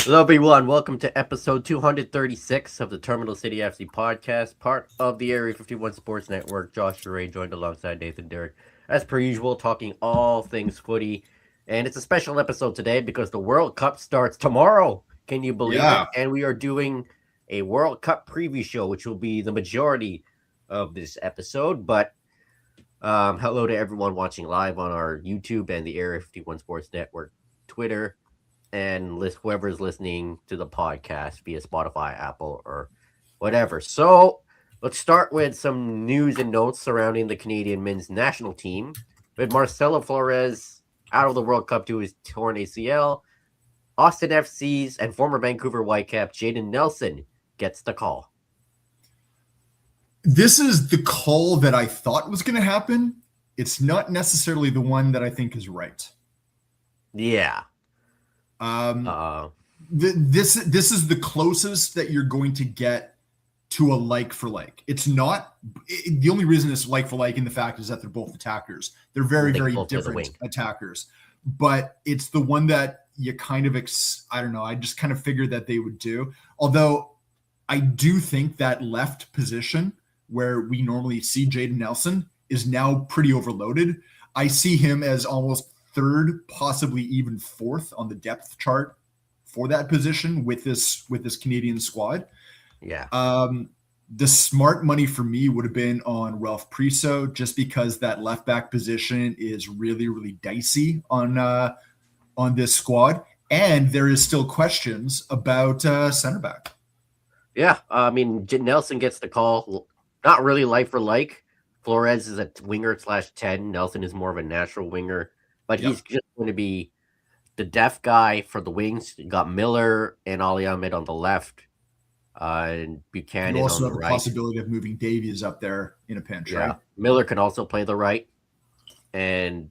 Hello, everyone. Welcome to episode 236 of the Terminal City FC podcast, part of the Area 51 Sports Network. Josh Ray joined alongside Nathan Derrick, as per usual, talking all things footy. And it's a special episode today because the World Cup starts tomorrow. Can you believe Yeah. it? And we are doing a World Cup preview show, which will be the majority of this episode. But hello to everyone watching live on our YouTube and the Area 51 Sports Network Twitter and whoever's listening to the podcast via Spotify, Apple, or whatever. So let's start with some news and notes surrounding the Canadian men's national team. With Marcelo Flores out of the World Cup due to his torn ACL, Austin FC's and former Vancouver Whitecap Jaden Nelson gets the call. This is the call that I thought was going to happen. It's not necessarily the one that I think is right. Yeah. This is the closest that you're going to get to a like for like. It's not the only reason it's like for like in the fact is that they're both attackers. They're very different attackers, but it's the one that you kind of I don't know. I just kind of figured that they would do. Although I do think that left position where we normally see Jaden Nelson is now pretty overloaded. I see him as almost third, possibly even fourth on the depth chart for that position with this Canadian squad. Yeah. The smart money for me would have been on Ralph Priso, just because that left back position is really, really dicey on this squad, and there is still questions about center back. Yeah, I mean, Nelson gets the call. Not really like for like. Flores is a winger /10. Nelson is more of a natural winger. But he's just going to be the depth guy for the wings. You got Miller and Ali Ahmed on the left, and Buchanan you also on have the the right. Possibility of moving Davies up there in a pinch, right? Miller can also play the right. And,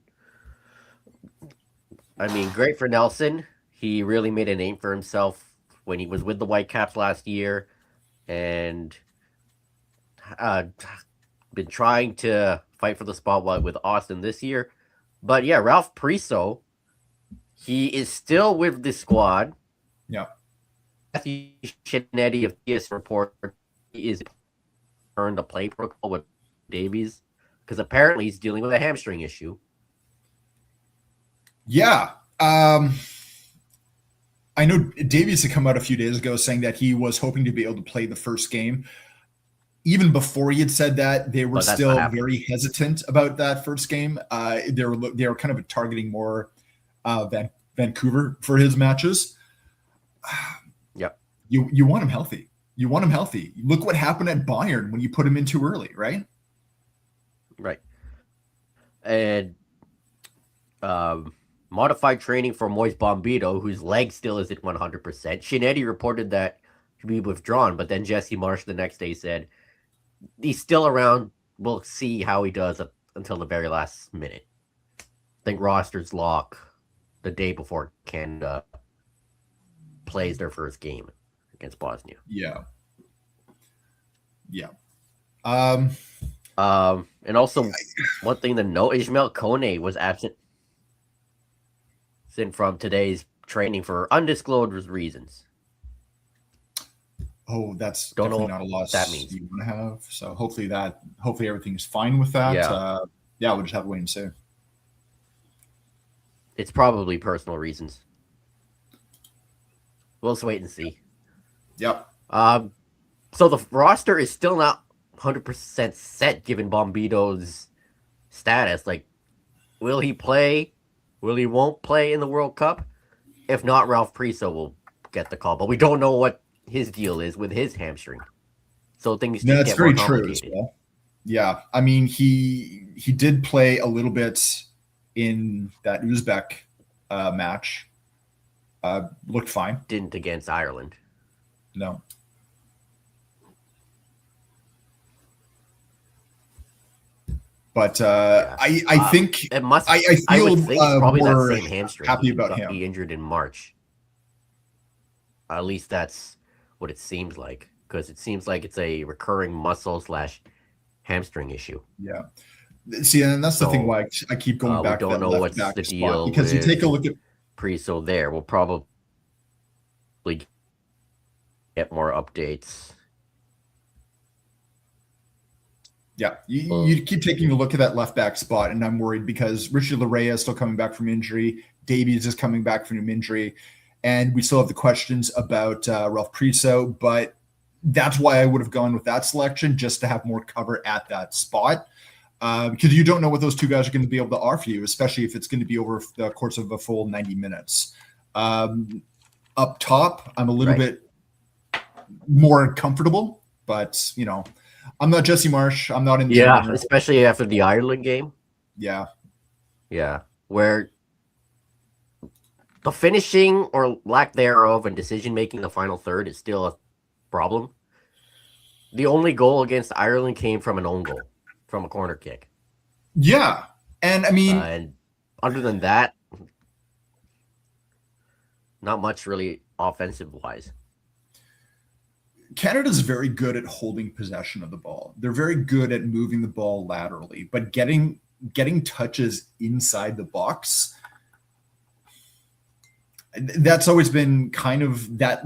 I mean, great for Nelson. He really made a name for himself when he was with the Whitecaps last year. And been trying to fight for the spotlight with Austin this year. But yeah, Ralph Priso, he is still with the squad. Yeah. Matthew Shinetti of TS Report is earned a play protocol with Davies because apparently he's dealing with a hamstring issue. Yeah. I know Davies had come out a few days ago saying that he was hoping to be able to play the first game. Even before he had said that, they were still very hesitant about that first game. They were kind of targeting more Vancouver for his matches. Yep. You want him healthy. You want him healthy. Look what happened at Bayern when you put him in too early, right? Right. And modified training for Moise Bombito, whose leg still isn't 100%. Shinetti reported that to be withdrawn, but then Jesse Marsh the next day said, he's still around. We'll see how he does until the very last minute. I think rosters lock the day before Canada plays their first game against Bosnia. Yeah. And also, one thing to note, Ismail Kone was absent from today's training for undisclosed reasons. Oh, that's definitely not a loss that means you want to have. So hopefully everything's fine with that. We'll just have to wait and see. It's probably personal reasons. We'll just wait and see. Yep. So the roster is still not 100% set given Bombito's status. Like, will he play? Will he won't play in the World Cup? If not, Ralph Priso will get the call. But we don't know what his deal is with his hamstring. So things just get more complicated. That's very true as well. Yeah. I mean, he did play a little bit in that Uzbek match. Looked fine. Didn't against Ireland. No. But I think it must. I feel I would think probably more that same hamstring. Happy about him. He injured in March. At least that's what it seems like, because it seems like it's a recurring muscle / hamstring issue. Yeah. See, and that's the thing why I keep going back. We don't know what's the deal because you take a look at Priso there. We'll probably get more updates. Yeah, you keep taking a look at that left back spot, and I'm worried because Richard Larea is still coming back from injury. Davies is coming back from an injury, and we still have the questions about Ralph Priso. But that's why I would have gone with that selection, just to have more cover at that spot, because you don't know what those two guys are going to be able to offer you, especially if it's going to be over the course of a full 90 minutes. Up top, I'm a little bit more comfortable, but I'm not Jesse Marsh. I'm not in. Yeah, especially after the Ireland game. Yeah, where the finishing or lack thereof and decision making the final third is still a problem. The only goal against Ireland came from an own goal, from a corner kick. Yeah, and I mean, and other than that, not much really offensive wise. Canada's very good at holding possession of the ball. They're very good at moving the ball laterally, but getting touches inside the box, that's always been kind of that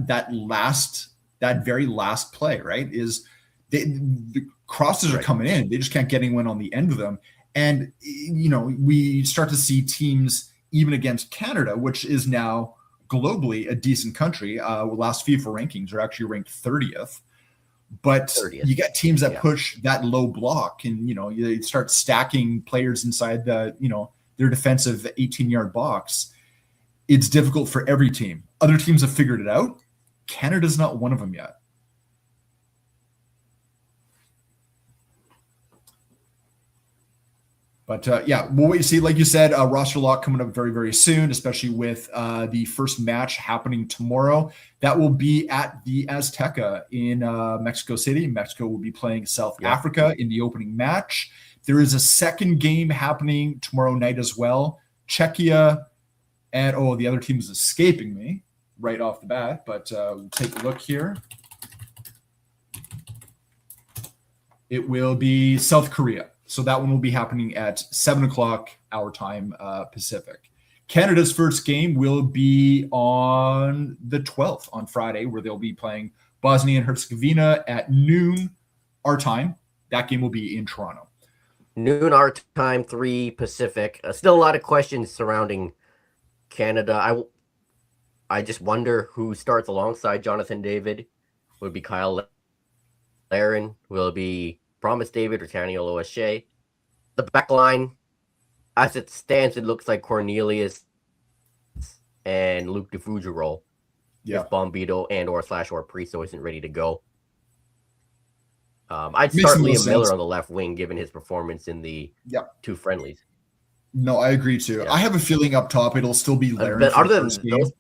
very last play, right? Is the crosses are coming in. They just can't get anyone on the end of them. And, we start to see teams, even against Canada, which is now globally a decent country. Last FIFA rankings are actually ranked 30th. But 30th. You get teams that push that low block, and you start stacking players inside the their defensive 18-yard box. It's difficult for every team. Other teams have figured it out. Canada's not one of them yet. But we'll wait to see. Like you said, roster lock coming up very, very soon, especially with the first match happening tomorrow. That will be at the Azteca in Mexico City. Mexico will be playing South Africa in the opening match. There is a second game happening tomorrow night as well. Czechia and, the other team is escaping me right off the bat, but we'll take a look here. It will be South Korea. So that one will be happening at 7 o'clock our time, Pacific. Canada's first game will be on the 12th, on Friday, where they'll be playing Bosnia and Herzegovina at noon our time. That game will be in Toronto. Noon our time, 3 Pacific. Still a lot of questions surrounding Canada. I just wonder who starts alongside Jonathan David. Would it be Kyle Larin? Will it be Promise David or Taniolo O'Shea? The back line, as it stands, it looks like Cornelius and Luke DeFugero. Yeah. If Bombito or Priso isn't ready to go. I'd start Liam Miller on the left wing, given his performance in the 2 friendlies. No, I agree too. Yeah. I have a feeling up top it'll still be Larin. But other than those,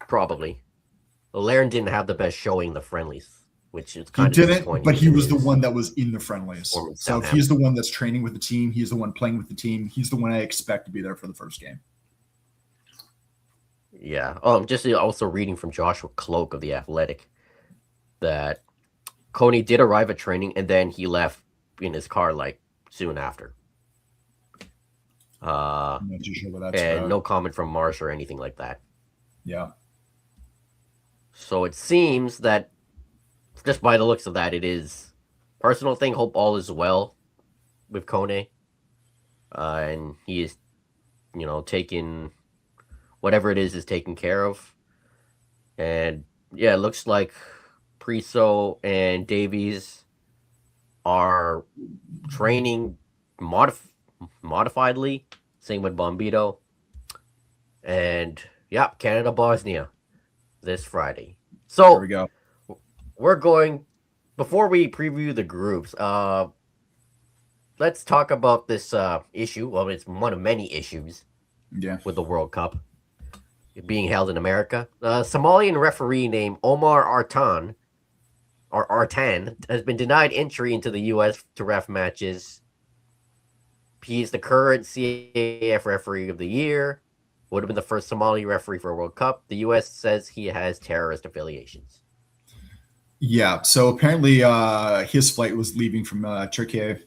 probably. Larin didn't have the best showing in the friendlies, which is kind of disappointing. But he was the one that was in the friendlies. So if he's the one that's training with the team, he's the one playing with the team, he's the one I expect to be there for the first game. Yeah. Just also reading from Joshua Cloak of The Athletic that Coney did arrive at training and then he left in his car soon after. I'm not too sure what that's and about. No comment from Marsh or anything like that. Yeah. So it seems that, just by the looks of that, it is personal thing. Hope all is well with Kone. And he is, taking whatever it is taken care of. And it looks like Priso and Davies are training modifiedly. Same with Bombito. And Canada Bosnia this Friday. So there we go. We're going, before we preview the groups, let's talk about this issue. Well, it's one of many issues with the World Cup being held in America. Somalian referee named Omar Artan has been denied entry into the U.S. to ref matches. He's the current CAF referee of the year. Would have been the first Somali referee for a World Cup. The U.S. says he has terrorist affiliations. Yeah, so apparently his flight was leaving from Turkey.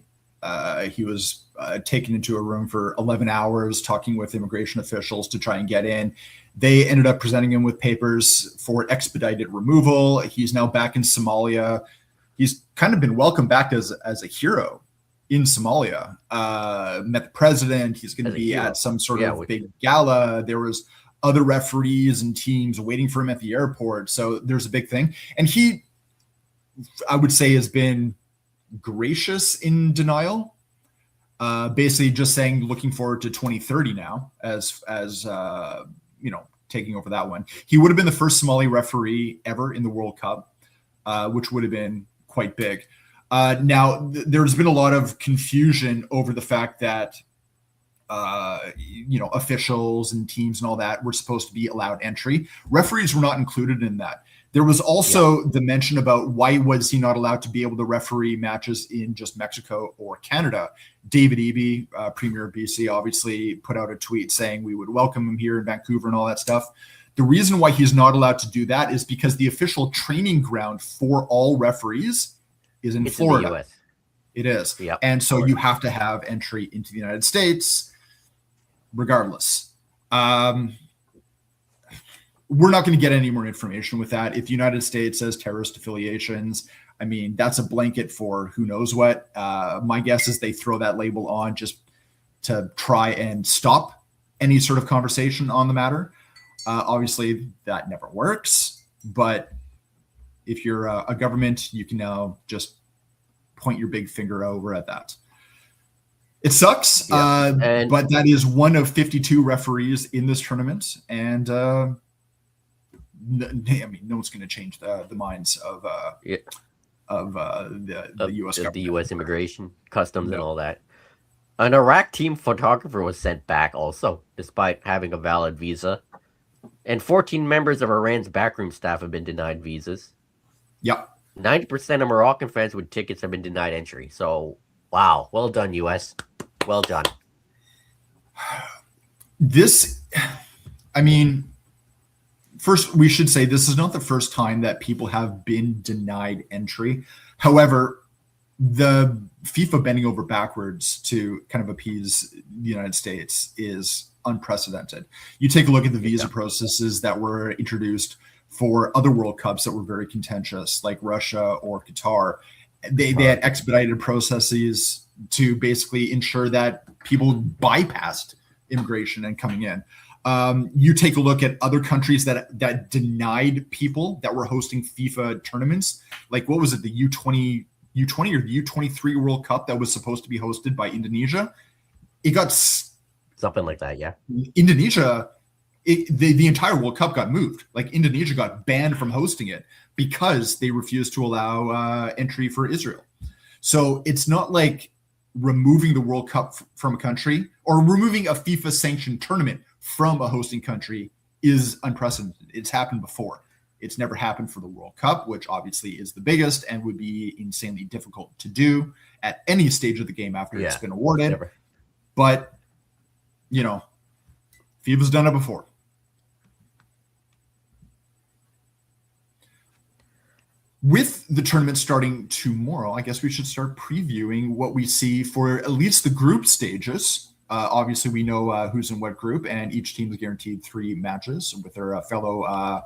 He was taken into a room for 11 hours talking with immigration officials to try and get in. They ended up presenting him with papers for expedited removal. He's now back in Somalia. He's kind of been welcomed back as a hero in Somalia. Met the president. He's going to be at some sort of big gala. There was other referees and teams waiting for him at the airport. So there's a big thing. And he, I would say, has been gracious in denial. Basically just saying, looking forward to 2030 now as taking over that one. He would have been the first Somali referee ever in the World Cup, which would have been quite big. Now, there's been a lot of confusion over the fact that, officials and teams and all that were supposed to be allowed entry. Referees were not included in that. There was also the mention about why was he not allowed to be able to referee matches in just Mexico or Canada. David Eby, Premier of BC, obviously put out a tweet saying we would welcome him here in Vancouver and all that stuff. The reason why he's not allowed to do that is because the official training ground for all referees is in Florida. In the US. It is. Yep. And so you have to have entry into the United States regardless. We're not going to get any more information with that. If the United States says terrorist affiliations, I mean, that's a blanket for who knows what. My guess is they throw that label on just to try and stop any sort of conversation on the matter. Obviously, that never works. But if you're a government, you can now just point your big finger over at that. It sucks, but that is one of 52 referees in this tournament. And no one's going to change the minds of the U.S. government. The U.S. immigration, customs, and all that. An Iraq team photographer was sent back also, despite having a valid visa. And 14 members of Iran's backroom staff have been denied visas. Yep. 90% of Moroccan fans with tickets have been denied entry. So, wow. Well done, U.S. Well done. First, we should say this is not the first time that people have been denied entry. However, the FIFA bending over backwards to kind of appease the United States is unprecedented. You take a look at the visa processes that were introduced for other World Cups that were very contentious, like Russia or Qatar. They had expedited processes to basically ensure that people bypassed immigration and coming in. You take a look at other countries that denied people that were hosting FIFA tournaments. Like, what was it, the U20 or the U23 World Cup that was supposed to be hosted by Indonesia? It got something like that, yeah. Indonesia, the entire World Cup got moved. Like, Indonesia got banned from hosting it because they refused to allow entry for Israel. So it's not like removing the World Cup from a country or removing a FIFA sanctioned tournament from a hosting country is unprecedented. It's happened before. It's never happened for the World Cup, which obviously is the biggest and would be insanely difficult to do at any stage of the game after it's been awarded. Never. But, FIFA's done it before. With the tournament starting tomorrow, I guess we should start previewing what we see for at least the group stages. Obviously, we know who's in what group, and each team is guaranteed 3 matches with their fellow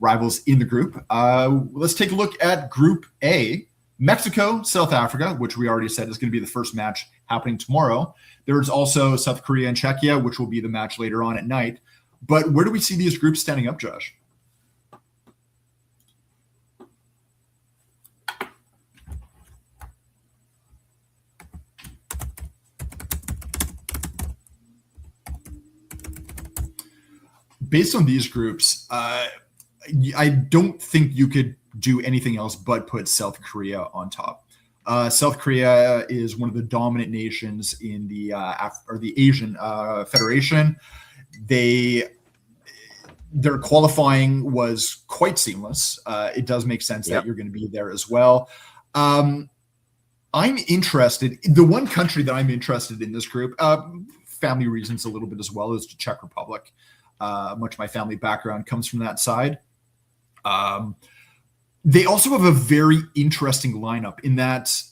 rivals in the group. Let's take a look at Group A. Mexico, South Africa, which we already said is going to be the first match happening tomorrow. There's also South Korea and Czechia, which will be the match later on at night. But where do we see these groups standing up, Josh? Based on these groups, I don't think you could do anything else but put South Korea on top. South Korea is one of the dominant nations in the Asian Federation. Their qualifying was quite seamless. It does make sense that you're going to be there as well. I'm interested. The one country that I'm interested in this group, family reasons a little bit as well, is the Czech Republic. Much of my family background comes from that side. They also have a very interesting lineup in that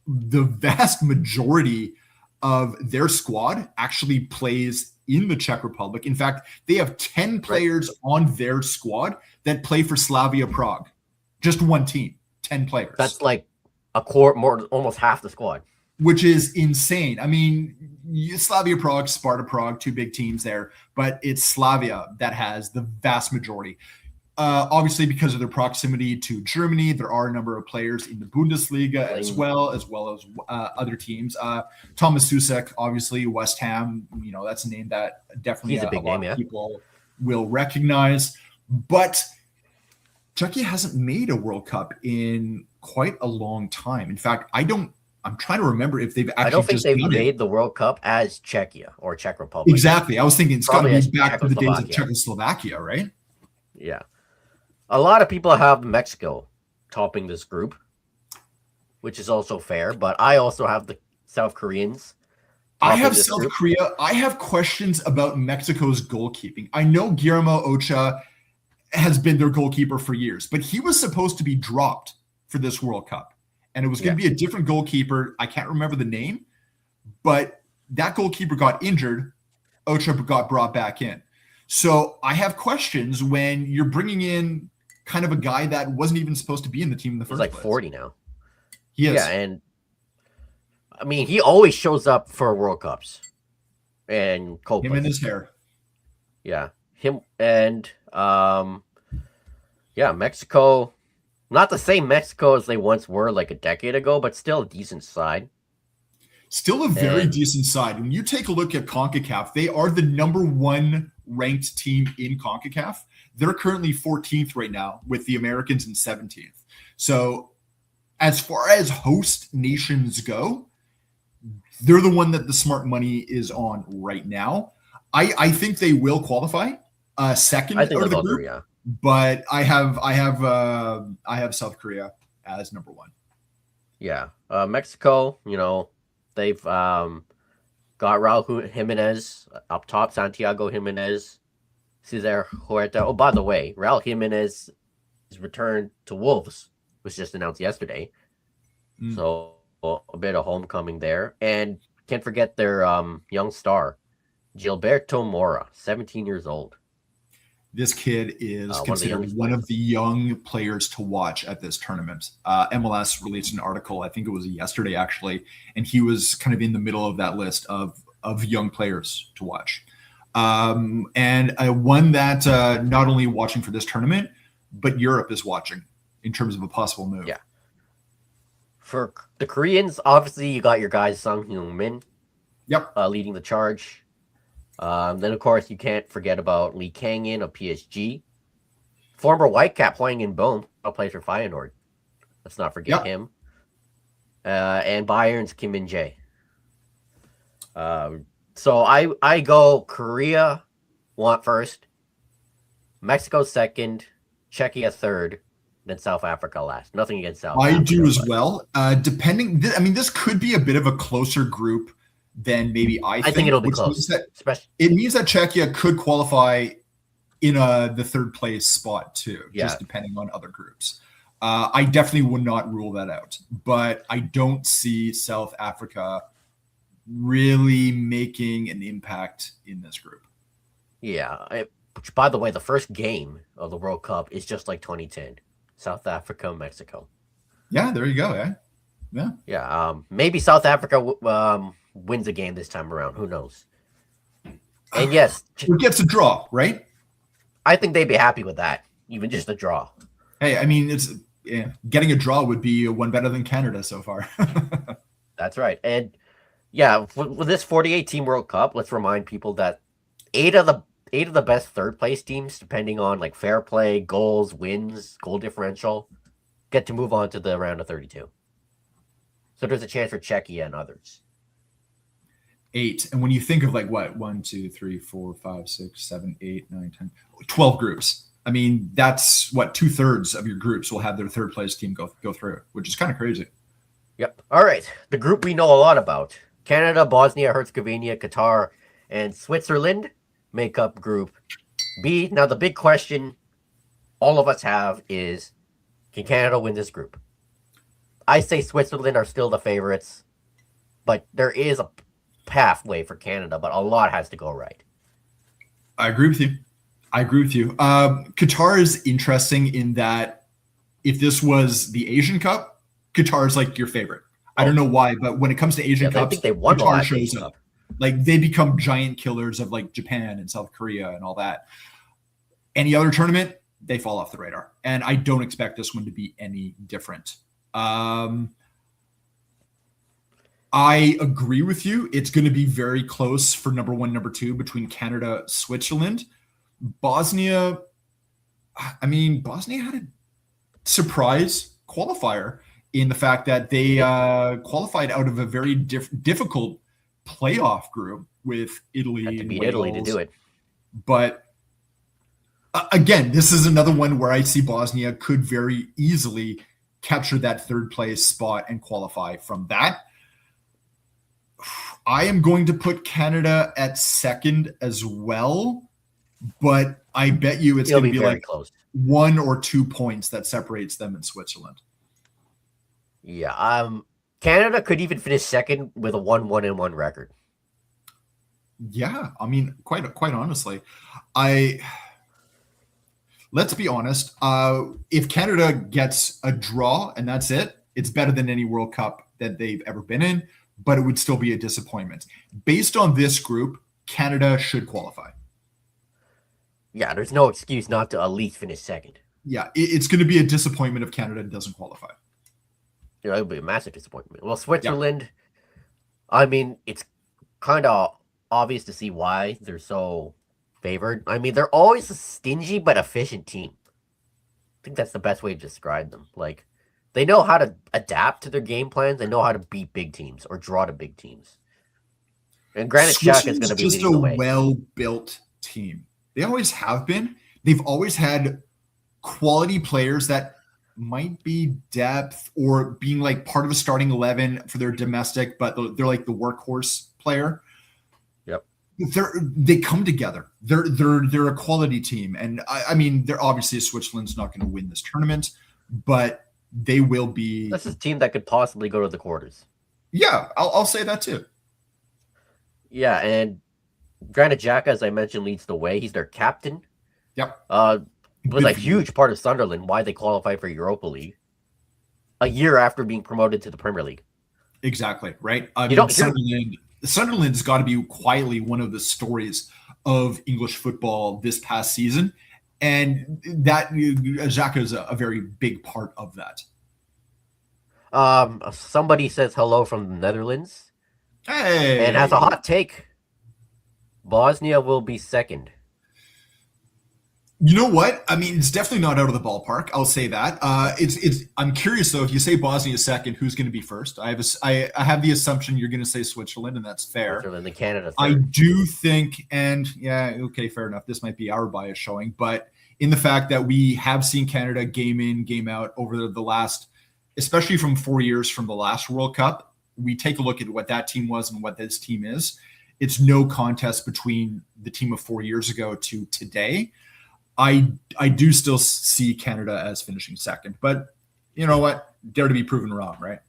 the vast majority of their squad actually plays in the Czech Republic. In fact, they have 10 players on their squad that play for Slavia Prague. Just one team, 10 players. That's like a quarter, more, almost half the squad. Which is insane. I mean, Slavia Prague, Sparta Prague, two big teams there, but it's Slavia that has the vast majority. Obviously, because of their proximity to Germany, there are a number of players in the Bundesliga as well as other teams. Thomas Susek, obviously, West Ham, that's a name that definitely a lot of people will recognize. But Czechia hasn't made a World Cup in quite a long time. In fact, I'm trying to remember if they've actually. I don't think they've made the World Cup as Czechia or Czech Republic. Exactly. I was thinking it's got to be back to the days of Czechoslovakia, right? Yeah. A lot of people have Mexico topping this group, which is also fair, but I also have the South Koreans. I have South Korea. I have questions about Mexico's goalkeeping. I know Guillermo Ochoa has been their goalkeeper for years, but he was supposed to be dropped for this World Cup. And it was going to be a different goalkeeper. I can't remember the name, but that goalkeeper got injured. Ochoa got brought back in. So I have questions when you're bringing in kind of a guy that wasn't even supposed to be in the team in the first place. He's like 40 now. He is. Yeah, and I mean, he always shows up for World Cups. And Copa. Him and his hair. Yeah. Him and Mexico. Not the same Mexico as they once were like a decade ago, but still a decent side. Still a very decent side. When you take a look at CONCACAF, they are the number one ranked team in CONCACAF. They're currently 14th right now with the Americans in 17th. So as far as host nations go, they're the one that the smart money is on right now. I think they will qualify second out of the group. But I have South Korea as number one. Yeah. Mexico, they've got Raul Jimenez up top, Santiago Jimenez, Cesar Huerta. Oh, by the way, Raul Jimenez's return to Wolves was just announced yesterday. So a bit of homecoming there. And can't forget their young star, Gilberto Mora, 17 years old. This kid is considered one of the young players to watch at this tournament. MLS released an article, I think it was yesterday actually, and he was kind of in the middle of that list of young players to watch. And one that not only watching for this tournament, but Europe is watching in terms of a possible move. Yeah. For the Koreans, obviously you got your guys Sung Hyun-min. Yep. Leading the charge. Then, of course, you can't forget about Lee Kang-in of PSG. Former Whitecap Hwang-in Bohm, plays for Feyenoord. Let's not forget him. And Bayern's Kim Min-jae. So I go Korea first, Mexico second, Czechia third, then South Africa last. Nothing against South Africa. I do as well. This could be a bit of a closer group than maybe I think it'll be close. It means that Czechia could qualify in the third place spot too, just depending on other groups. I definitely would not rule that out, but I don't see South Africa really making an impact in this group. Yeah. Which, by the way, the first game of the World Cup is just like 2010, South Africa, Mexico. Yeah, there you go. Yeah. Yeah. Maybe South Africa wins a game this time around. Who knows? And yes, who gets a draw, right? I think they'd be happy with that, even just a draw. Hey, I mean, getting a draw would be one better than Canada so far. That's right. And yeah, with this 48-team World Cup, let's remind people that eight of the best third place teams, depending on like fair play, goals, wins, goal differential, get to move on to the round of 32. So there's a chance for Czechia and others. 8. And when you think of like what, 1, 2, 3, 4, 5, 6, 7, 8, 9, 10, 12 groups. I mean, that's what 2/3 of your groups will have their third place team go through, which is kind of crazy. Yep. All right. The group we know a lot about. Canada, Bosnia, Herzegovina, Qatar, and Switzerland make up Group B. Now, the big question all of us have is, can Canada win this group? I say Switzerland are still the favorites, but there is pathway for Canada, but a lot has to go right. I agree with you. Qatar is interesting in that if this was the Asian Cup, Qatar is like your favorite. I don't know why, but when it comes to Asian Cups, I think they won Qatar the last shows Asian up. Cup. Like they become giant killers of like Japan and South Korea and all that. Any other tournament, they fall off the radar. And I don't expect this one to be any different. I agree with you. It's going to be very close for number one, number two between Canada, Switzerland. Bosnia had a surprise qualifier in the fact that they qualified out of a very difficult playoff group with Italy Had to and beat Wales. Italy to do it. But again, this is another one where I see Bosnia could very easily capture that third place spot and qualify from that. I am going to put Canada at second as well, but I bet you it's going to be like close. 1 or 2 points that separates them in Switzerland. Yeah, Canada could even finish second with a 1-1-1 record. Yeah, I mean, quite honestly, let's be honest. If Canada gets a draw and that's it, it's better than any World Cup that they've ever been in, but it would still be a disappointment. Based on this group, Canada should qualify. Yeah, there's no excuse not to at least finish second. Yeah, it's going to be a disappointment if Canada doesn't qualify. Yeah, it would be a massive disappointment. Well, Switzerland, I mean, it's kind of obvious to see why they're so favored. I mean, they're always a stingy but efficient team. I think that's the best way to describe them. Like, they know how to adapt to their game plans. They know how to beat big teams or draw to big teams. And Granit Xhaka is going to be leading the way. Just a well-built team. They always have been. They've always had quality players that might be depth or being like part of a starting 11 for their domestic, but they're like the workhorse player. Yep. They come together. They're a quality team. And I mean, they're obviously Switzerland's not going to win this tournament, but they will be. This is a team that could possibly go to the quarters. Yeah, I'll say that too. Yeah, and Granit Xhaka, as I mentioned, leads the way. He's their captain. Yep. Was a huge part of Sunderland why they qualified for Europa League a year after being promoted to the Premier League. Exactly, right? I mean, Sunderland's got to be quietly one of the stories of English football this past season, and that Xhaka is a very big part of that. Somebody says hello from the Netherlands. Hey! And has a hot take. Bosnia will be second. You know what? I mean, it's definitely not out of the ballpark. I'll say that. I'm curious though. If you say Bosnia second, who's going to be first? I have the assumption you're going to say Switzerland, and that's fair. Switzerland and Canada. Third. I do think, and yeah, okay, fair enough. This might be our bias showing, but in the fact that we have seen Canada game in, game out over the last, especially from 4 years from the last World Cup, we take a look at what that team was and what this team is. It's no contest between the team of 4 years ago to today. I do still see Canada as finishing second, but you know what? Dare to be proven wrong, right?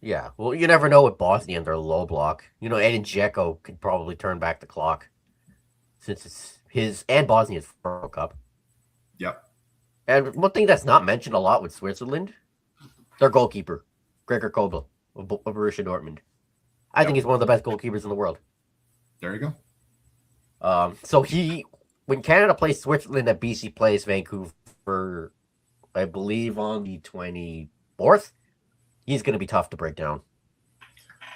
Yeah. Well, you never know with Bosnia and their low block. You know, Edin Dzeko could probably turn back the clock since it's his and Bosnia's World Cup. Yep. And one thing that's not mentioned a lot with Switzerland, their goalkeeper, Gregor Kobel of Borussia Dortmund. I think he's one of the best goalkeepers in the world. There you go. So when Canada plays Switzerland at BC Place, Vancouver, I believe on the 24th, he's going to be tough to break down.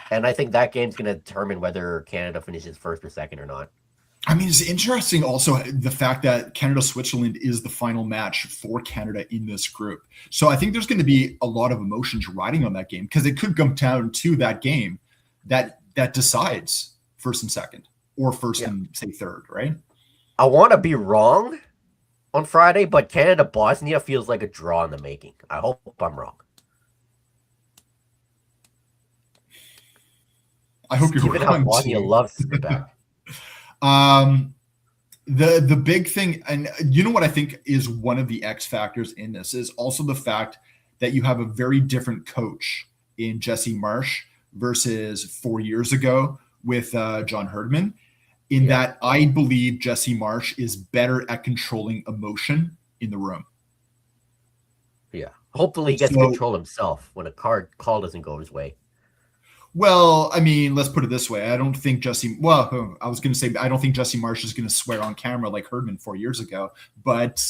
And I think that game's going to determine whether Canada finishes first or second or not. I mean, it's interesting also the fact that Canada-Switzerland is the final match for Canada in this group. So I think there's going to be a lot of emotions riding on that game because it could come down to that game that decides first and second or first and, say, third, right? I want to be wrong on Friday, but Canada-Bosnia feels like a draw in the making. I hope I'm wrong. I hope you're wrong. How Bosnia loves to sit back. The big thing, and you know what I think is one of the X factors in this is also the fact that you have a very different coach in Jesse Marsch versus 4 years ago with John Herdman, in that I believe Jesse Marsch is better at controlling emotion in the room. Yeah. Hopefully he gets to control himself when a call doesn't go his way. Well, I mean, let's put it this way. I don't think Jesse Marsch is going to swear on camera like Herdman 4 years ago. But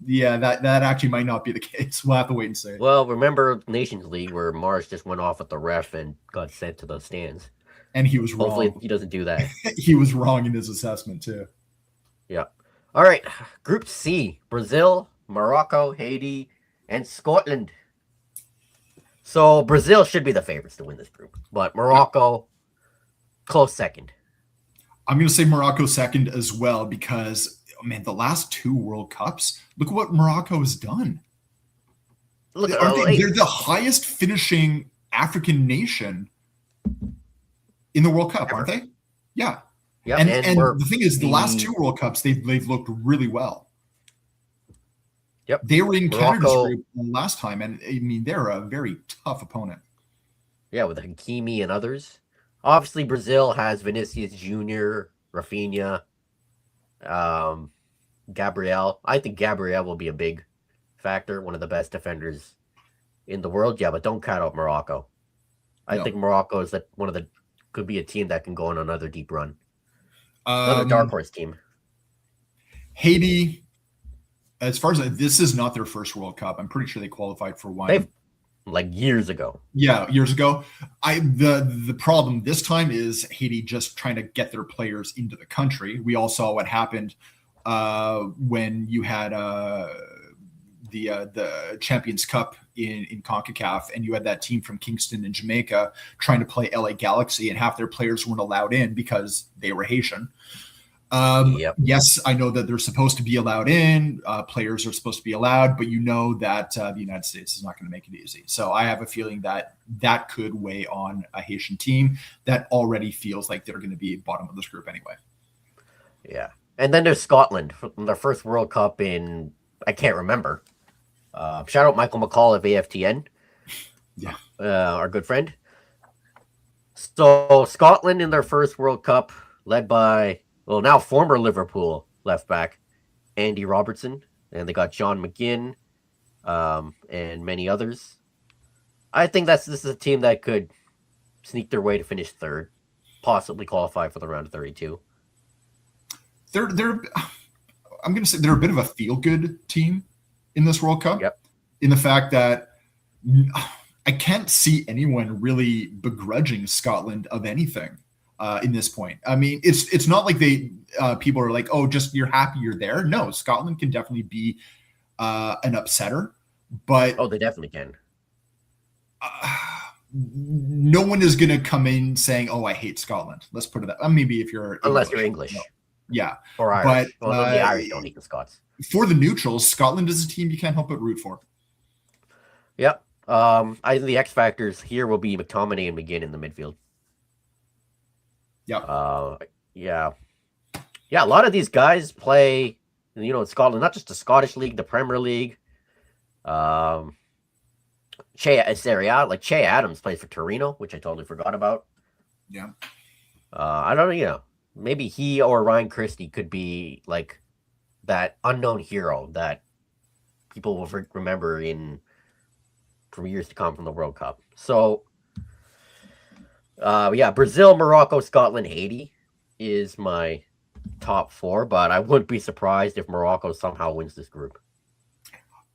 yeah, that actually might not be the case. We'll have to wait and see. Well, remember Nations League where Marsch just went off at the ref and got sent to the stands. And he was wrong. Hopefully he doesn't do that. He was wrong in his assessment too. Yeah. All right. Group C, Brazil, Morocco, Haiti, and Scotland. So Brazil should be the favorites to win this group, but Morocco, close second. I'm going to say Morocco second as well because, man, the last 2 World Cups, look at what Morocco has done. Look, they're the highest finishing African nation in the World Cup, aren't they? Yeah. Yep. And the thing is, the last 2 World Cups, they've looked really well. Yep. They were in Canada's group last time, and I mean, they're a very tough opponent. Yeah, with Hakimi and others. Obviously, Brazil has Vinicius Jr., Rafinha, Gabriel. I think Gabriel will be a big factor, one of the best defenders in the world. Yeah, but don't count out Morocco. I think Morocco is could be a team that can go on another deep run. Another dark horse team. Haiti, as far as this is not their first World Cup. I'm pretty sure they qualified for one. Like years ago. Yeah, years ago. The problem this time is Haiti just trying to get their players into the country. We all saw what happened when you had the Champions Cup in CONCACAF, and you had that team from Kingston in Jamaica trying to play LA Galaxy, and half their players weren't allowed in because they were Haitian. Yes, I know that they're supposed to be allowed in. Players are supposed to be allowed, but you know that the United States is not going to make it easy. So I have a feeling that could weigh on a Haitian team that already feels like they're going to be bottom of this group anyway. Yeah. And then there's Scotland from their first World Cup in, I can't remember. Shout out Michael McCall of AFTN. Yeah. Our good friend. So Scotland in their first World Cup, led by, well, now former Liverpool left back Andy Robertson, and they got John McGinn and many others. I think this is a team that could sneak their way to finish third, possibly qualify for the round of 32. I'm going to say they're a bit of a feel-good team in this World Cup. Yep. In the fact that I can't see anyone really begrudging Scotland of anything in this point. I mean, it's not like people are like, oh, just you're happy you're there. No, Scotland can definitely be an upsetter, but they definitely can. No one is going to come in saying, "Oh, I hate Scotland." Let's put it that. Maybe if you're unless you're English, no. Yeah, or Irish. But the Irish don't hate the Scots. For the neutrals, Scotland is a team you can't help but root for. Yep. I think the X factors here will be McTominay and McGinn in the midfield. Yeah. Yeah. A lot of these guys play, in Scotland, not just the Scottish League, the Premier League. Serie A, like Che Adams plays for Torino, which I totally forgot about. Yeah. I don't know, maybe he or Ryan Christie could be like that unknown hero that people will remember for years to come from the World Cup. So, Brazil, Morocco, Scotland, Haiti is my top 4, but I wouldn't be surprised if Morocco somehow wins this group.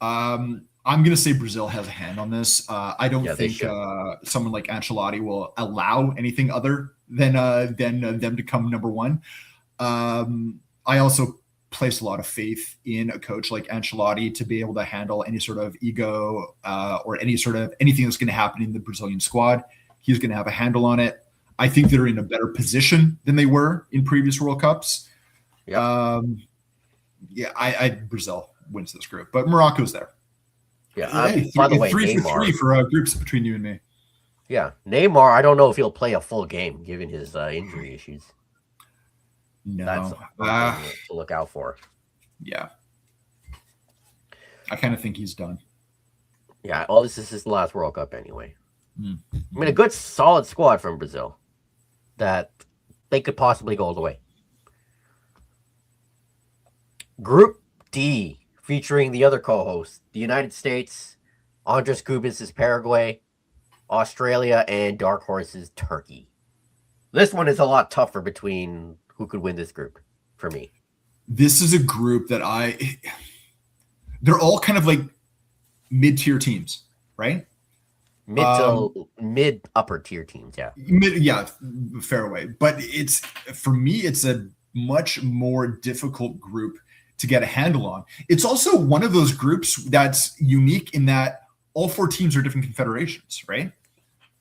I'm going to say Brazil has a hand on this. I don't think someone like Ancelotti will allow anything other than them to come number 1. I also place a lot of faith in a coach like Ancelotti to be able to handle any sort of ego or anything that's going to happen in the Brazilian squad. He's going to have a handle on it. I think they're in a better position than they were in previous World Cups. Yeah. Brazil wins this group, but Morocco's there. Yeah. By the way, 3 for 3 for groups between you and me. Yeah. Neymar, I don't know if he'll play a full game given his injury issues. No. That's something to look out for. Yeah. I kind of think he's done. Yeah. Well, this is his last World Cup anyway. Mm-hmm. I mean, a good solid squad from Brazil that they could possibly go all the way. Group D, featuring the other co-hosts, the United States, Andres Kubis' Paraguay, Australia, and Dark Horse's Turkey. This one is a lot tougher between who could win this group for me. This is a group that they're all kind of like mid-tier teams, right? Mid upper tier teams, yeah. Fairway. But for me, it's a much more difficult group to get a handle on. It's also one of those groups that's unique in that all four teams are different confederations, right?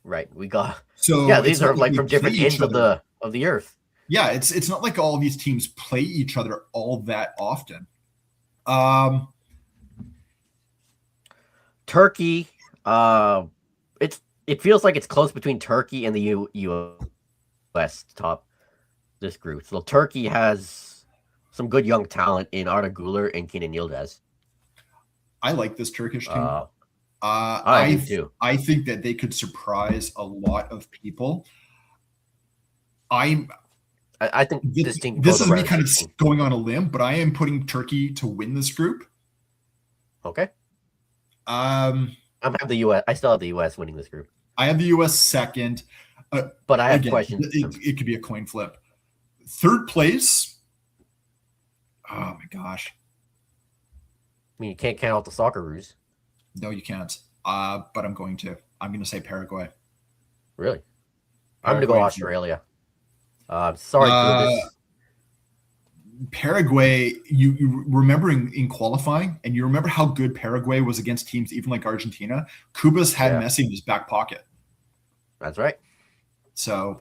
Right. These are like from different ends of the earth. Yeah, it's not like all of these teams play each other all that often. Turkey, it feels like it's close between Turkey and the U.S. to top this group. So Turkey has some good young talent in Arda Güler and Kenan Yildiz. I like this Turkish team. I do too. I think that they could surprise a lot of people. I think this team. This is me kind of going on a limb, but I am putting Turkey to win this group. Okay. I have the U.S. I still have the U.S. winning this group. I have the U.S. second, but I have questions. It could be a coin flip. Third place. Oh my gosh. I mean, you can't count out the Socceroos. No, you can't. But I'm going to. I'm going to say Paraguay. Really? I'm going to go Australia. Sorry for this. Paraguay, you remember in qualifying, and you remember how good Paraguay was against teams even like Argentina? Kubas had Messi in his back pocket. That's right. So,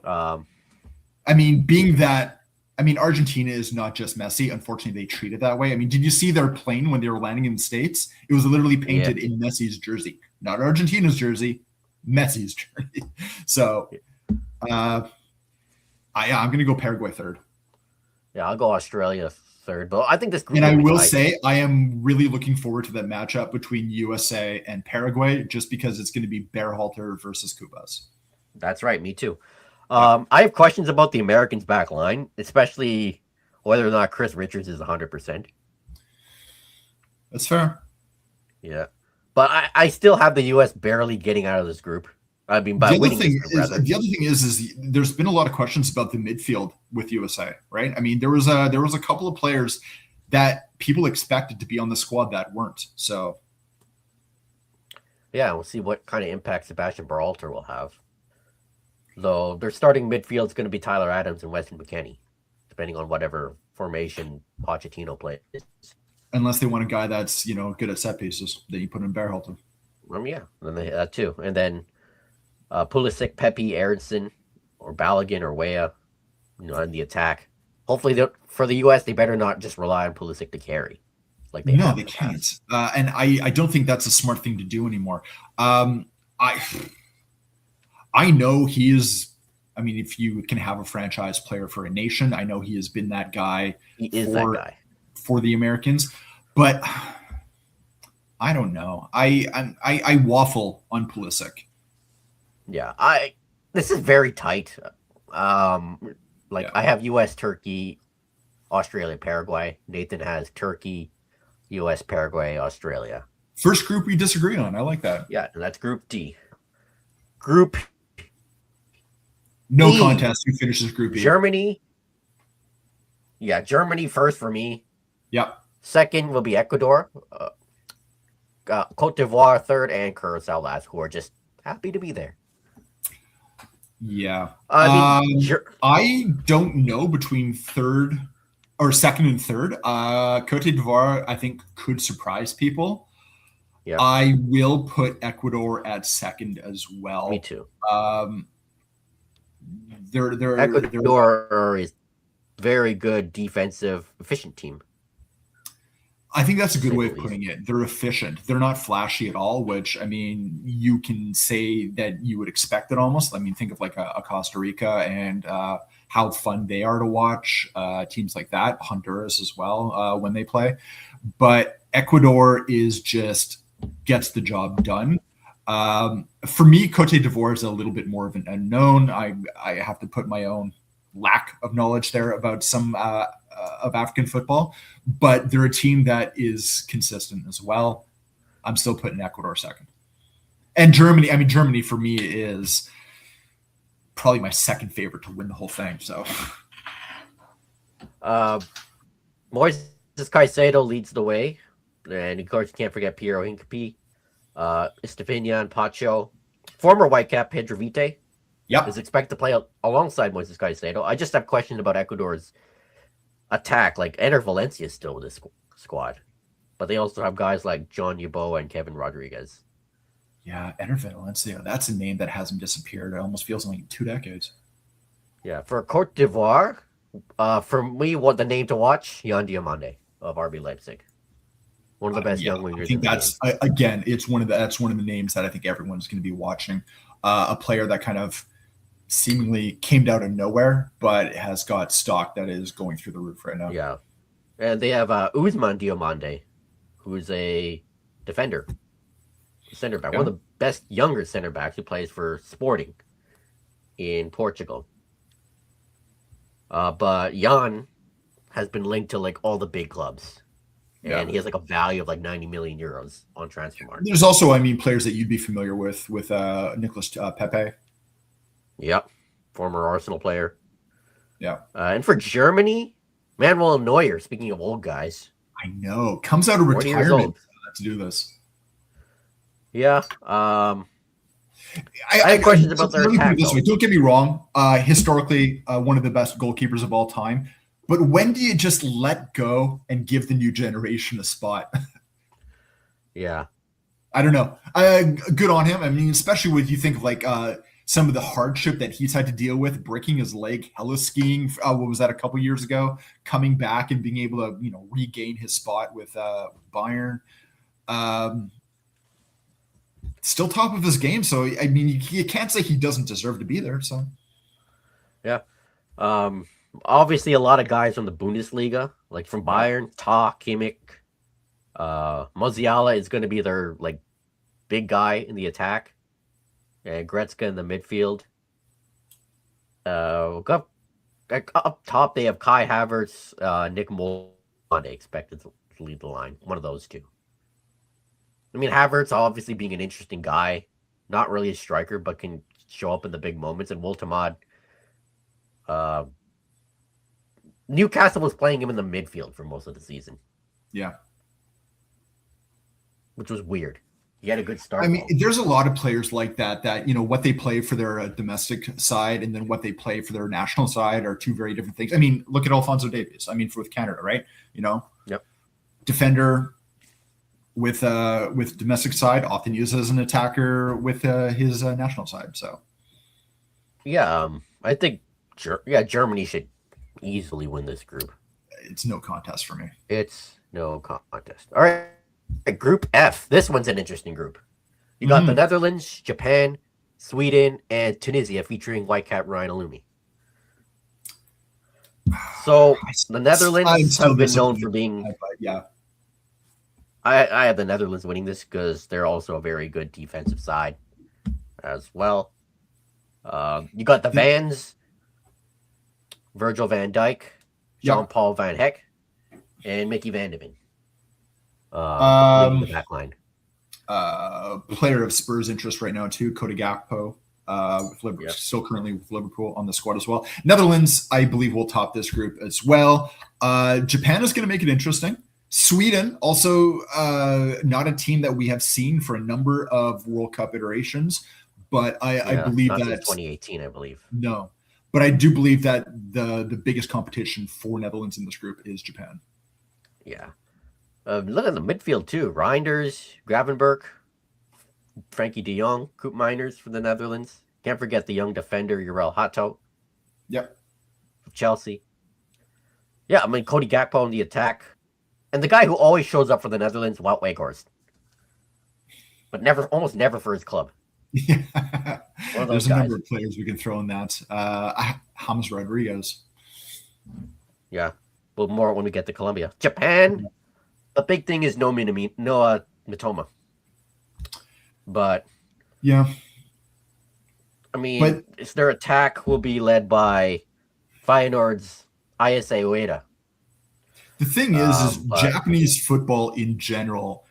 Argentina is not just Messi. Unfortunately, they treat it that way. I mean, did you see their plane when they were landing in the States? It was literally painted in Messi's jersey, not Argentina's jersey, Messi's jersey. So, I'm going to go Paraguay third. Yeah, I'll go Australia third. But I think this group. And I will say, I am really looking forward to that matchup between USA and Paraguay, just because it's going to be Berhalter versus Kubas. That's right. Me too. I have questions about the Americans' back line, especially whether or not Chris Richards is 100%. That's fair. Yeah. But I still have the U.S. barely getting out of this group. I mean, by winning this group, rather. The other thing is there's been a lot of questions about the midfield with USA, right? I mean, there was a couple of players that people expected to be on the squad that weren't. So, yeah, we'll see what kind of impact Sebastian Berhalter will have. Though their starting midfield is going to be Tyler Adams and Weston McKennie, depending on whatever formation Pochettino plays. Unless they want a guy that's good at set pieces, that you put in Berhalter. Yeah, then they that too, and then Pulisic, Pepe, Aronson, or Balogun or Weah, in the attack. Hopefully, for the U.S., they better not just rely on Pulisic to carry. Like they can't. And I don't think that's a smart thing to do anymore. I know he is. I mean, if you can have a franchise player for a nation, I know he has been that guy. He is that guy for the Americans, but I don't know. I waffle on Pulisic. Yeah, this is very tight. I have U.S., Turkey, Australia, Paraguay. Nathan has Turkey, U.S., Paraguay, Australia. First group we disagree on. I like that. Yeah, and that's Group D. Group No contest. Who finishes Group E? Germany. Yeah, Germany first for me. Yep. Second will be Ecuador. Cote d'Ivoire third, and Curacao last, who are just happy to be there. Yeah. I don't know between third or second and third. Cote d'Ivoire, I think, could surprise people. Yeah. I will put Ecuador at second as well. Me too. Ecuador is very good defensive, efficient team. I think that's a good way of putting it. They're efficient. They're not flashy at all, which, I mean, you can say that you would expect it almost. I mean, think of like a Costa Rica and how fun they are to watch. Teams like that, Honduras as well, when they play. But Ecuador is just gets the job done. For me, Cote d'Ivoire is a little bit more of an unknown. I have to put my own lack of knowledge there about some of African football, but they're a team that is consistent as well. I'm still putting Ecuador second. And Germany, I mean, Germany for me is probably my second favorite to win the whole thing. So, Moises Caicedo leads the way. And of course, you can't forget Piero Hincapié, Estefanian Pacho, former Whitecap Pedro Vite. Yep. Is expected to play alongside Moises Caicedo. I just have questions about Ecuador's attack. Like, Eder Valencia is still with this squad. But they also have guys like John Yeboah and Kevin Rodriguez. Yeah, Eder Valencia. That's a name that hasn't disappeared. It almost feels like 2 decades. Yeah, for Cote d'Ivoire, for me, what the name to watch, Jan Diomande of RB Leipzig. One of the best young wingers. I think that's again, that's one of the names that I think everyone's going to be watching. A player that kind of seemingly came out of nowhere, but has got stock that is going through the roof right now. Yeah, and they have Ousmane Diomande, who's a defender, center back, one of the best younger center backs who plays for Sporting in Portugal. But Jan has been linked to like all the big clubs. And he has like a value of like 90 million euros on Transfermarkt. There's also, I mean, players that you'd be familiar with Nicolas Pepe. Yep, former Arsenal player. Yeah. And for Germany, Manuel Neuer, speaking of old guys. I know. Comes out of retirement to do this. Yeah. I have questions about their attack. Don't get me wrong. Historically, one of the best goalkeepers of all time. But when do you just let go and give the new generation a spot? Yeah. I don't know. Good on him. I mean, especially with you think of like some of the hardship that he's had to deal with, breaking his leg, hella skiing. What was that, a couple years ago? Coming back and being able to, regain his spot with Bayern. Still top of his game. So, I mean, you can't say he doesn't deserve to be there. So, yeah. Obviously, a lot of guys from the Bundesliga, like from Bayern, Tah, Kimmich, Musiala is going to be their like big guy in the attack, and Gretzka in the midfield. Up top, they have Kai Havertz, Nick Molde expected to lead the line. One of those two. I mean, Havertz obviously being an interesting guy, not really a striker, but can show up in the big moments. And Woltemade, Newcastle was playing him in the midfield for most of the season. Yeah. Which was weird. He had a good start. I mean, there's a lot of players like that, what they play for their domestic side and then what they play for their national side are two very different things. I mean, look at Alphonso Davies. I mean, with Canada, right? Yep. Defender with domestic side, often used as an attacker with his national side. So, yeah, I think, Germany should easily win this group. It's no contest for me. It's no contest. All right. Group F. This one's an interesting group. You got the Netherlands, Japan, Sweden, and Tunisia featuring Whitecap Ryan Alumi. So the Netherlands have been known for being. I have the Netherlands winning this because they're also a very good defensive side as well. You got the Vans, Virgil van Dijk, Jean-Paul Van Heck, and Mickey Van de Ven. The back line. Player of Spurs interest right now too, Cody Gakpo, still currently with Liverpool on the squad as well. Netherlands, I believe, will top this group as well. Japan is going to make it interesting. Sweden, also not a team that we have seen for a number of World Cup iterations, but I believe that 2018, I believe. No, but I do believe that the biggest competition for Netherlands in this group is Japan. Yeah. Look at the midfield too. Reinders, Gravenberch, Frankie de Jong, Koop Miners for the Netherlands. Can't forget the young defender, Jurel Hato. Yep. Chelsea. Yeah, I mean, Cody Gakpo in the attack. And the guy who always shows up for the Netherlands, Wout Weghorst. But almost never for his club. Yeah. There's a number of players we can throw in that. James Rodriguez. Yeah. Well, more when we get to Colombia. Japan, the big thing is Noah Mitoma. But yeah. I mean, their attack will be led by Feyenoord's Isa Ueda. The thing is But Japanese football in general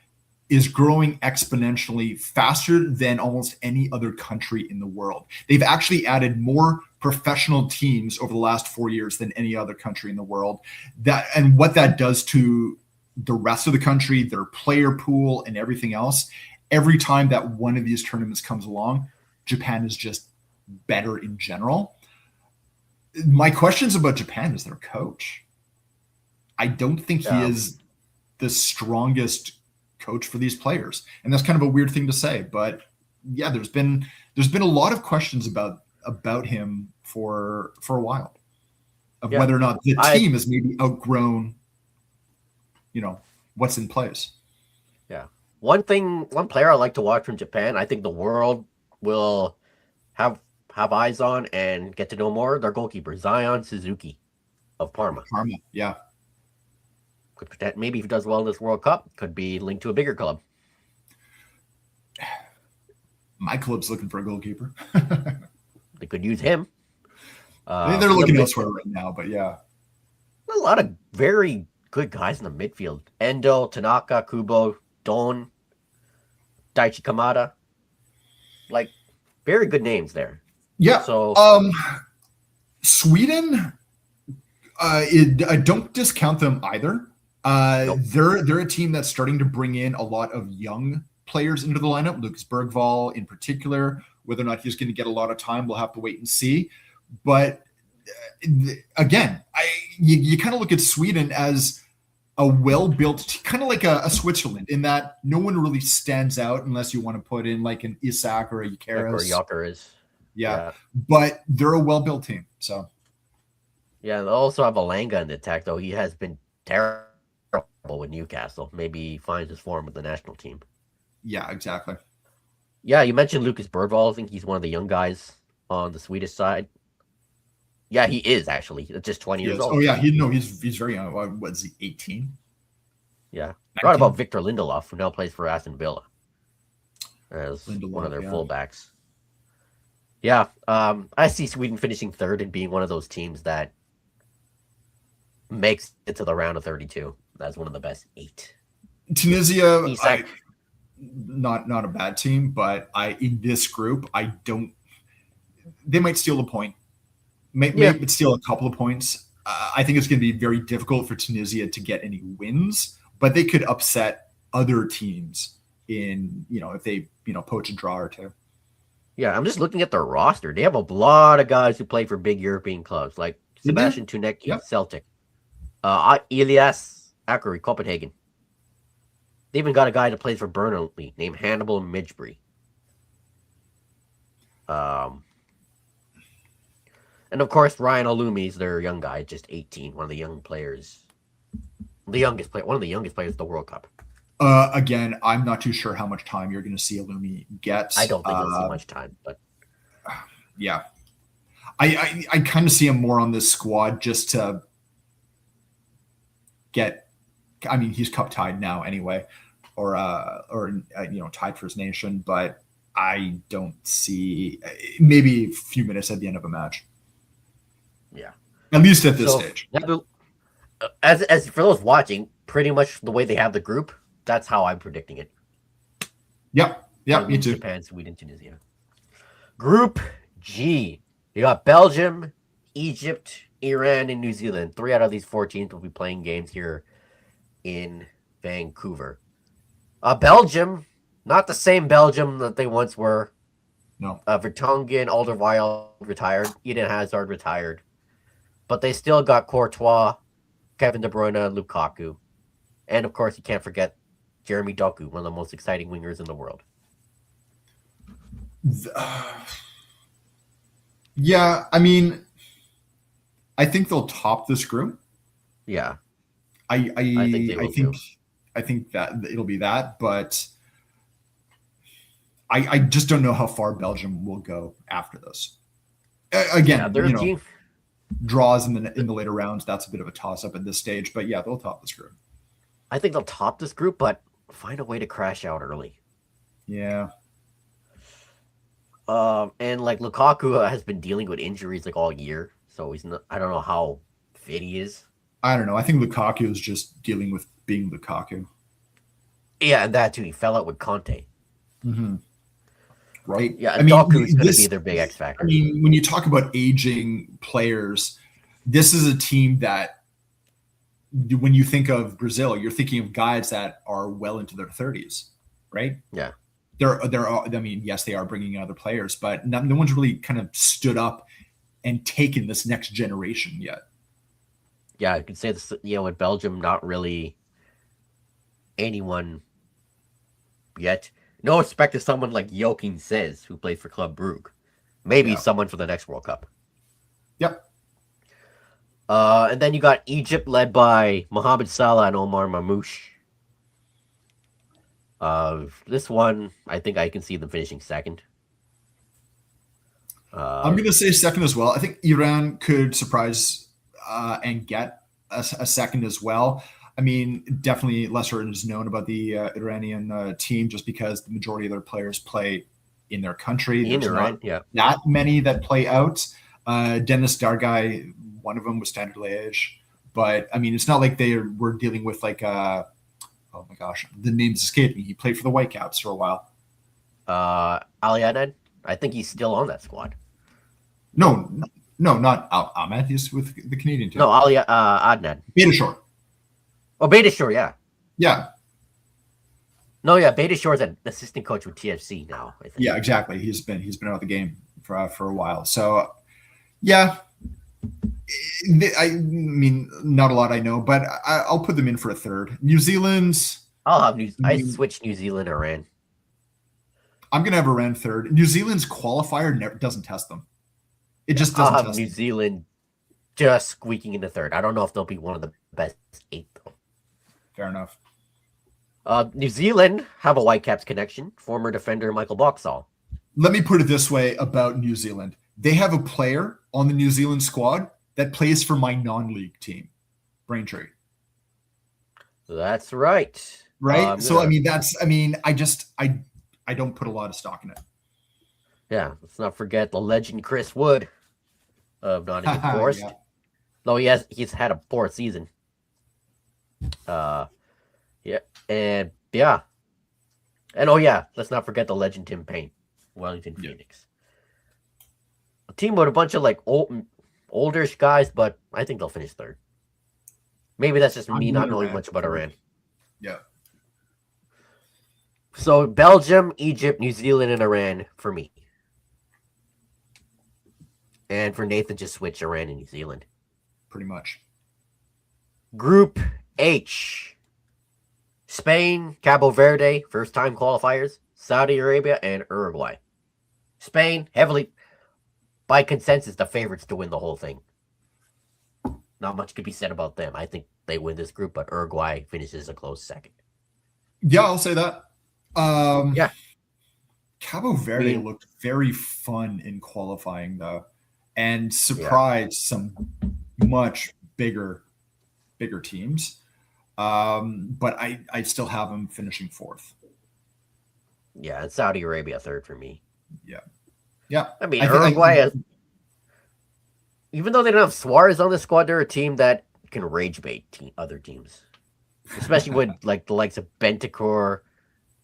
is growing exponentially faster than almost any other country in the world. They've actually added more professional teams over the last 4 years than any other country in the world. And what that does to the rest of the country, their player pool and everything else, every time that one of these tournaments comes along, Japan is just better in general. My questions about Japan is their coach. I don't think he is the strongest coach for these players, and that's kind of a weird thing to say, but yeah, there's been a lot of questions about him for a while, of whether or not the team has maybe outgrown, what's in place. Yeah, one player I like to watch from Japan, I think the world will have eyes on and get to know more. Their goalkeeper Zion Suzuki of Parma. Yeah. Maybe if he does well in this World Cup, could be linked to a bigger club. My club's looking for a goalkeeper. They could use him. They're looking elsewhere right now, but yeah. A lot of very good guys in the midfield. Endo, Tanaka, Kubo, Don, Daichi Kamada. Like, very good names there. Yeah. So, Sweden, I don't discount them either. Nope. They're a team that's starting to bring in a lot of young players into the lineup. Lucas Bergvall in particular. Whether or not he's going to get a lot of time, we'll have to wait and see. But again, you kind of look at Sweden as a well-built, kind of like a Switzerland, in that no one really stands out unless you want to put in like an Isak or a Jokeris. Yeah, but they're a well-built team. So yeah, they also have Alanga in the attack, though. He has been terrible with Newcastle. Maybe he finds his form with the national team. Yeah, exactly. Yeah, you mentioned Lucas Bergvall. I think he's one of the young guys on the Swedish side. Yeah, he is actually just 20 years old. Oh yeah, he's very young. What is he, 18? Yeah. Right about Victor Lindelof, who now plays for Aston Villa as one of their fullbacks. Yeah, I see Sweden finishing third and being one of those teams that makes it to the round of 32. That's one of the best 8. Tunisia, not a bad team, but in this group, they might steal a point. Maybe steal a couple of points. I think it's going to be very difficult for Tunisia to get any wins, but they could upset other teams if they poach a draw or two. Yeah, I'm just looking at their roster. They have a lot of guys who play for big European clubs, like Sebastian Tunecki, Celtic, Elias Akuri, Copenhagen. They even got a guy that plays for Burnley named Hannibal Midgebury. And of course, Ryan Alumi is their young guy, just 18, one of the young players. One of the youngest players of the World Cup. Again, I'm not too sure how much time you're going to see Alumi get. I don't think he'll see much time, but yeah, I kind of see him more on this squad just to get. I mean, he's cup tied now anyway, or tied for his nation, but I don't see maybe a few minutes at the end of a match. Yeah, at least at this stage. As for those watching, pretty much the way they have the group, that's how I'm predicting it. Yep, me too. Japan, Sweden, Tunisia. Group G, you got Belgium, Egypt, Iran, and New Zealand. 3 out of these 4 teams will be playing games here in Vancouver. Belgium, not the same Belgium that they once were. No. Vertonghen, Alderweireld retired. Eden Hazard retired. But they still got Courtois, Kevin De Bruyne, Lukaku. And, of course, you can't forget Jeremy Doku, one of the most exciting wingers in the world. Yeah, I mean, I think they'll top this group. Yeah. I think that it'll be that, but I just don't know how far Belgium will go after this. Again, draws in the later rounds, that's a bit of a toss-up at this stage, but yeah, they'll top this group. I think they'll top this group, but find a way to crash out early. Yeah. And like Lukaku has been dealing with injuries like all year, so he's not. I don't know how fit he is. I don't know. I think Lukaku is just dealing with being Lukaku. Yeah, and that too. He fell out with Conte. Mm-hmm. Right? Yeah, and Doku's going to be their big X factor. I mean, when you talk about aging players, this is a team that, when you think of Brazil, you're thinking of guys that are well into their 30s, right? Yeah. I mean, yes, they are bringing in other players, but no one's really kind of stood up and taken this next generation yet. Yeah, I could say this. With Belgium, not really anyone yet. No respect to someone like Joachim Says, who played for Club Brugge. Maybe someone for the next World Cup. Yep. And then you got Egypt, led by Mohamed Salah and Omar Mamouche. This one, I think I can see them finishing second. I'm going to say second as well. I think Iran could surprise and get a second as well. I mean, definitely lesser is known about the Iranian team just because the majority of their players play in their country. There's not that many that play out. Dennis Dargai, one of them was Standard Liège. But, I mean, it's not like they were dealing with like, oh my gosh, the name's escaped me. He played for the Whitecaps for a while. Ali Adnan? I think he's still on that squad. No, not Ahmed. He's with the Canadian team. No, Ali Adnan. Beitashour. Oh, Beitashour, yeah. Yeah. No, yeah, Beitashour's an assistant coach with TFC now, I think. Yeah, exactly. He's been out of the game for a while. So, yeah. I mean, not a lot I know, but I'll put them in for a third. New Zealand. I switched New Zealand Iran. I'm gonna have Iran third. New Zealand's qualifier doesn't test them. It just doesn't. I'll have New Zealand just squeaking into third. I don't know if they'll be one of the best 8 though. Fair enough. New Zealand have a Whitecaps connection. Former defender Michael Boxall. Let me put it this way about New Zealand. They have a player on the New Zealand squad that plays for my non-league team, Braintree. That's right. Right? I don't put a lot of stock in it. Yeah, let's not forget the legend Chris Wood of Nottingham Forest. Yeah. No, he's had a poor season. And let's not forget the legend Tim Payne, Wellington Phoenix. A team with a bunch of like older guys, but I think they'll finish third. Maybe that's just me not knowing much about Iran. Yeah. So Belgium, Egypt, New Zealand, and Iran for me. And for Nathan, just switch Iran and New Zealand. Pretty much. Group H. Spain, Cabo Verde, first-time qualifiers, Saudi Arabia, and Uruguay. Spain, heavily, by consensus, the favorites to win the whole thing. Not much could be said about them. I think they win this group, but Uruguay finishes a close second. Yeah, I'll say that. Yeah. Cabo Verde looked very fun in qualifying, though, and surprised some much bigger teams. But I still have them finishing fourth. Yeah, and Saudi Arabia third for me. Yeah. I mean, Uruguay, even though they don't have Suarez on the squad, they're a team that can rage bait other teams, especially with like the likes of Bentancur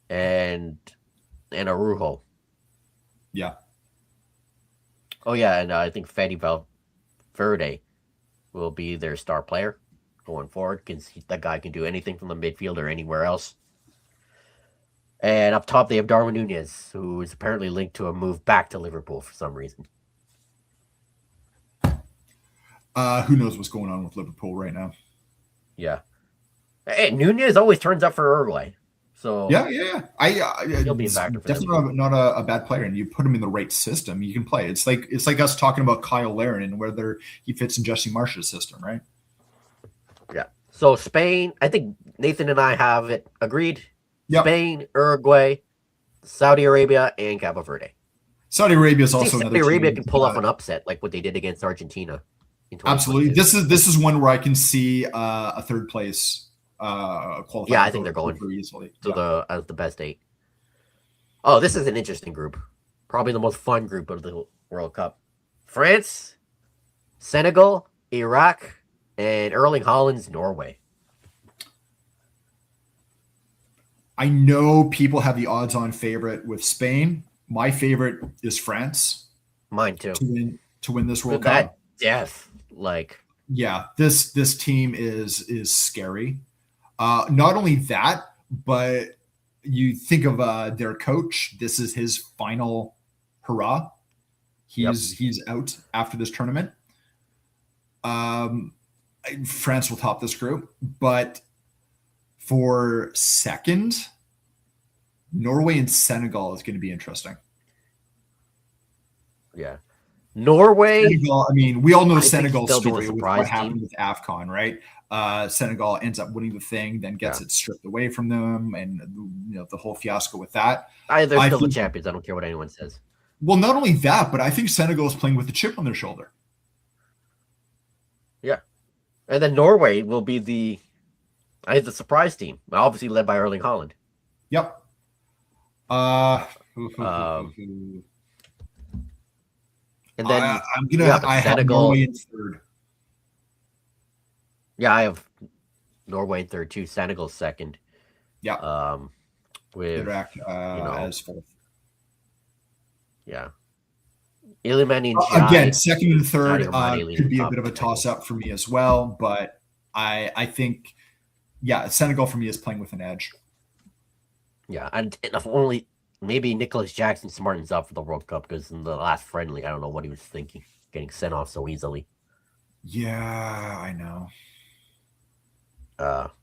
and Araujo. Yeah. Oh yeah, and I think Fede Valverde will be their star player going forward, because that guy can do anything from the midfield or anywhere else. And up top, they have Darwin Núñez, who is apparently linked to a move back to Liverpool for some reason. Who knows what's going on with Liverpool right now? Yeah. Hey, Núñez always turns up for Uruguay. So yeah. He'll be a factor for definitely not a bad player, and you put him in the right system, you can play. It's like us talking about Kyle Larin and whether he fits in Jesse Marsh's system, right? Yeah. So Spain, I think Nathan and I have it agreed. Yep. Spain, Uruguay, Saudi Arabia, and Cabo Verde. Saudi Arabia is also another Saudi Arabia team can pull off an upset like what they did against Argentina. Absolutely. This is one where I can see a third place qualifying. Yeah, I think they're going easily as the best 8. Oh, this is an interesting group. Probably the most fun group of the World Cup. France, Senegal, Iraq, and Erling Haaland's Norway. I know people have the odds-on favorite with Spain. My favorite is France. Mine too. To win this World Cup. This team is scary. Not only that, but you think of their coach. This is his final hurrah. He's out after this tournament. France will top this group, but for second, Norway and Senegal is going to be interesting. Yeah. Norway. Senegal, I mean, we all know Senegal's story with what happened with AFCON, right? Senegal ends up winning the thing, then gets it stripped away from them, and the whole fiasco with that. They're still the champions. I don't care what anyone says. Well, not only that, but I think Senegal is playing with the chip on their shoulder. Yeah. And then Norway will be the surprise team, obviously led by Erling Haaland. Yep. And then I have Norway in third. Yeah, I have Norway in third too. Senegal second. Yeah. With Iraq as fourth. Yeah. Iliman again, second and third could be a bit of a toss-up for me as well, but I think, Senegal for me is playing with an edge. Yeah, and if only maybe Nicholas Jackson smartens up for the World Cup, because in the last friendly, I don't know what he was thinking, getting sent off so easily. Yeah, I know.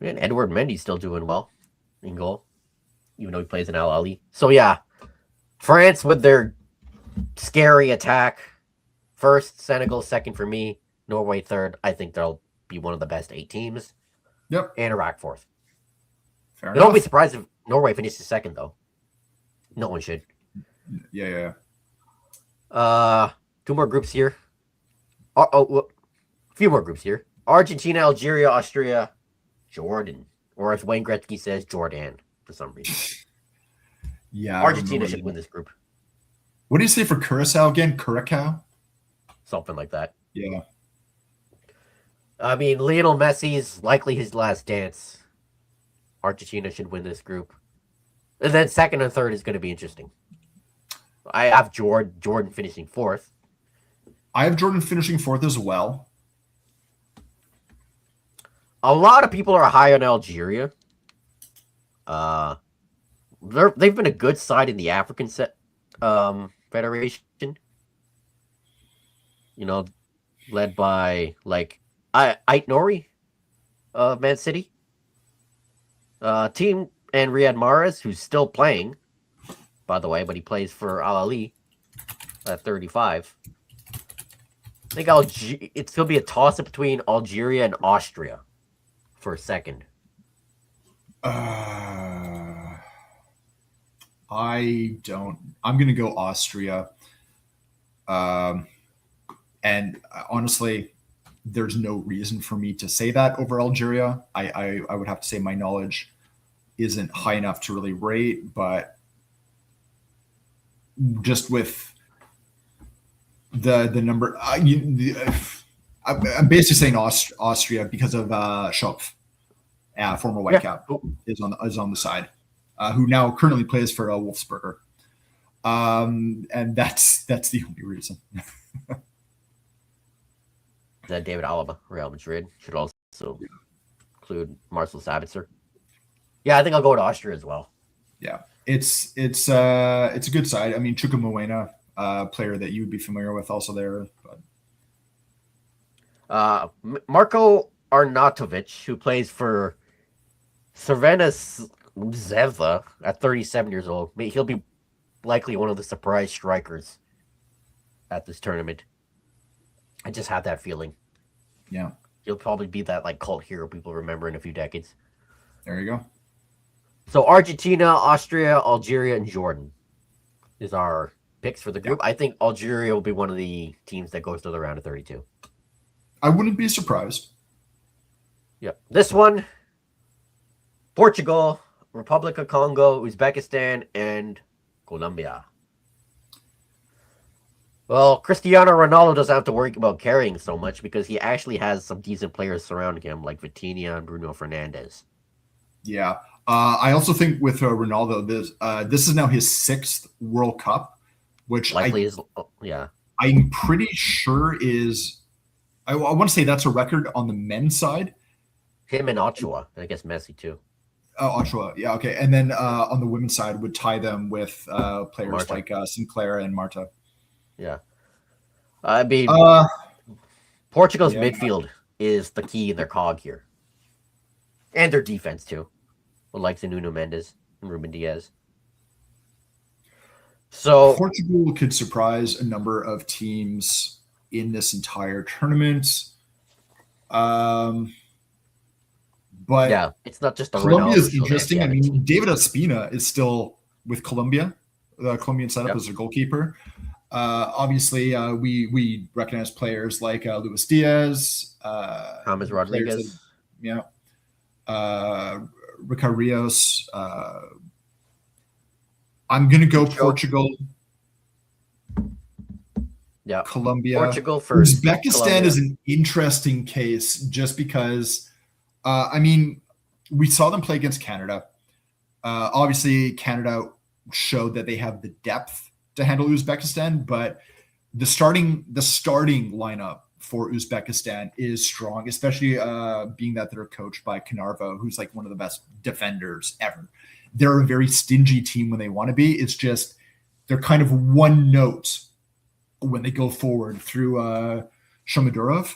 And Edward Mendy's still doing well in goal, even though he plays in Al Ahly. So yeah, France with their scary attack first, Senegal second for me, Norway third. I think they'll be one of the best 8 teams. Yep. And Iraq fourth. Fair enough. Don't be surprised if Norway finishes second, though. No one should. Yeah. 2 more groups here. A few more groups here. Argentina, Algeria, Austria, Jordan. Or as Wayne Gretzky says, Jordan, for some reason. Yeah. Argentina should win this group. What do you say for Curacao again? Curacao? Something like that. Yeah. I mean, Lionel Messi's likely his last dance. Argentina should win this group. And then second and third is going to be interesting. I have Jordan finishing fourth. I have Jordan finishing fourth as well. A lot of people are high on Algeria. They've been a good side in the African Federation. Led by Ait Nouri of Man City. Team and Riyad Mahrez, who's still playing, by the way, but he plays for Al Ahly at 35. I think it's going to be a toss-up between Algeria and Austria for a second. I'm going to go Austria. And honestly, there's no reason for me to say that over Algeria. I would have to say my knowledge isn't high enough to really rate, but just with the number, I'm basically saying Austria because of Schopf, former Whitecap, is on the side, who now currently plays for Wolfsburger, and that's the only reason. That David Alaba, Real Madrid, should also include Marcel Sabitzer. Yeah, I think I'll go to Austria as well. Yeah, it's a good side. I mean, Chukwuemeka, player that you would be familiar with, also there. But Marko Arnautovic, who plays for Crvena Zvezda at 37 years old, he'll be likely one of the surprise strikers at this tournament. I just have that feeling. Yeah. He'll probably be that cult hero people remember in a few decades. There you go. So Argentina, Austria, Algeria, and Jordan is our picks for the group. Yeah. I think Algeria will be one of the teams that goes to the round of 32. I wouldn't be surprised. Yep. This one, Portugal, Republic of Congo, Uzbekistan, and Colombia. Well, Cristiano Ronaldo doesn't have to worry about carrying so much because he actually has some decent players surrounding him, like Vitinha and Bruno Fernandes. Yeah. I also think with Ronaldo, this is now his sixth World Cup, which Likely is, yeah. I'm pretty sure is. I want to say that's a record on the men's side. Him and Ochoa, and I guess Messi too. Ochoa, yeah, okay. And then on the women's side would tie them with players Marta. like Sinclair and Marta. Yeah. I mean, Portugal's midfield is the key in their cog here. And their defense, too. With likes of Nuno Mendes and Ruben Diaz. So Portugal could surprise a number of teams in this entire tournament. But yeah, it's not just Colombia is interesting. I mean, David Ospina is still with Colombia, the Colombian setup as their goalkeeper. Obviously, we recognize players like Luis Diaz, James Rodriguez, Ricardo Rios. I'm gonna go Portugal. Yeah, Colombia. Portugal first. Uzbekistan Colombia is an interesting case just because, I mean, we saw them play against Canada. Obviously, Canada showed that they have the depth to handle Uzbekistan, but the starting lineup for Uzbekistan is strong, especially being that they're coached by Kanarvo, who's like one of the best defenders ever. They're a very stingy team when they want to be. It's just they're kind of one note when they go forward through Shomadurov.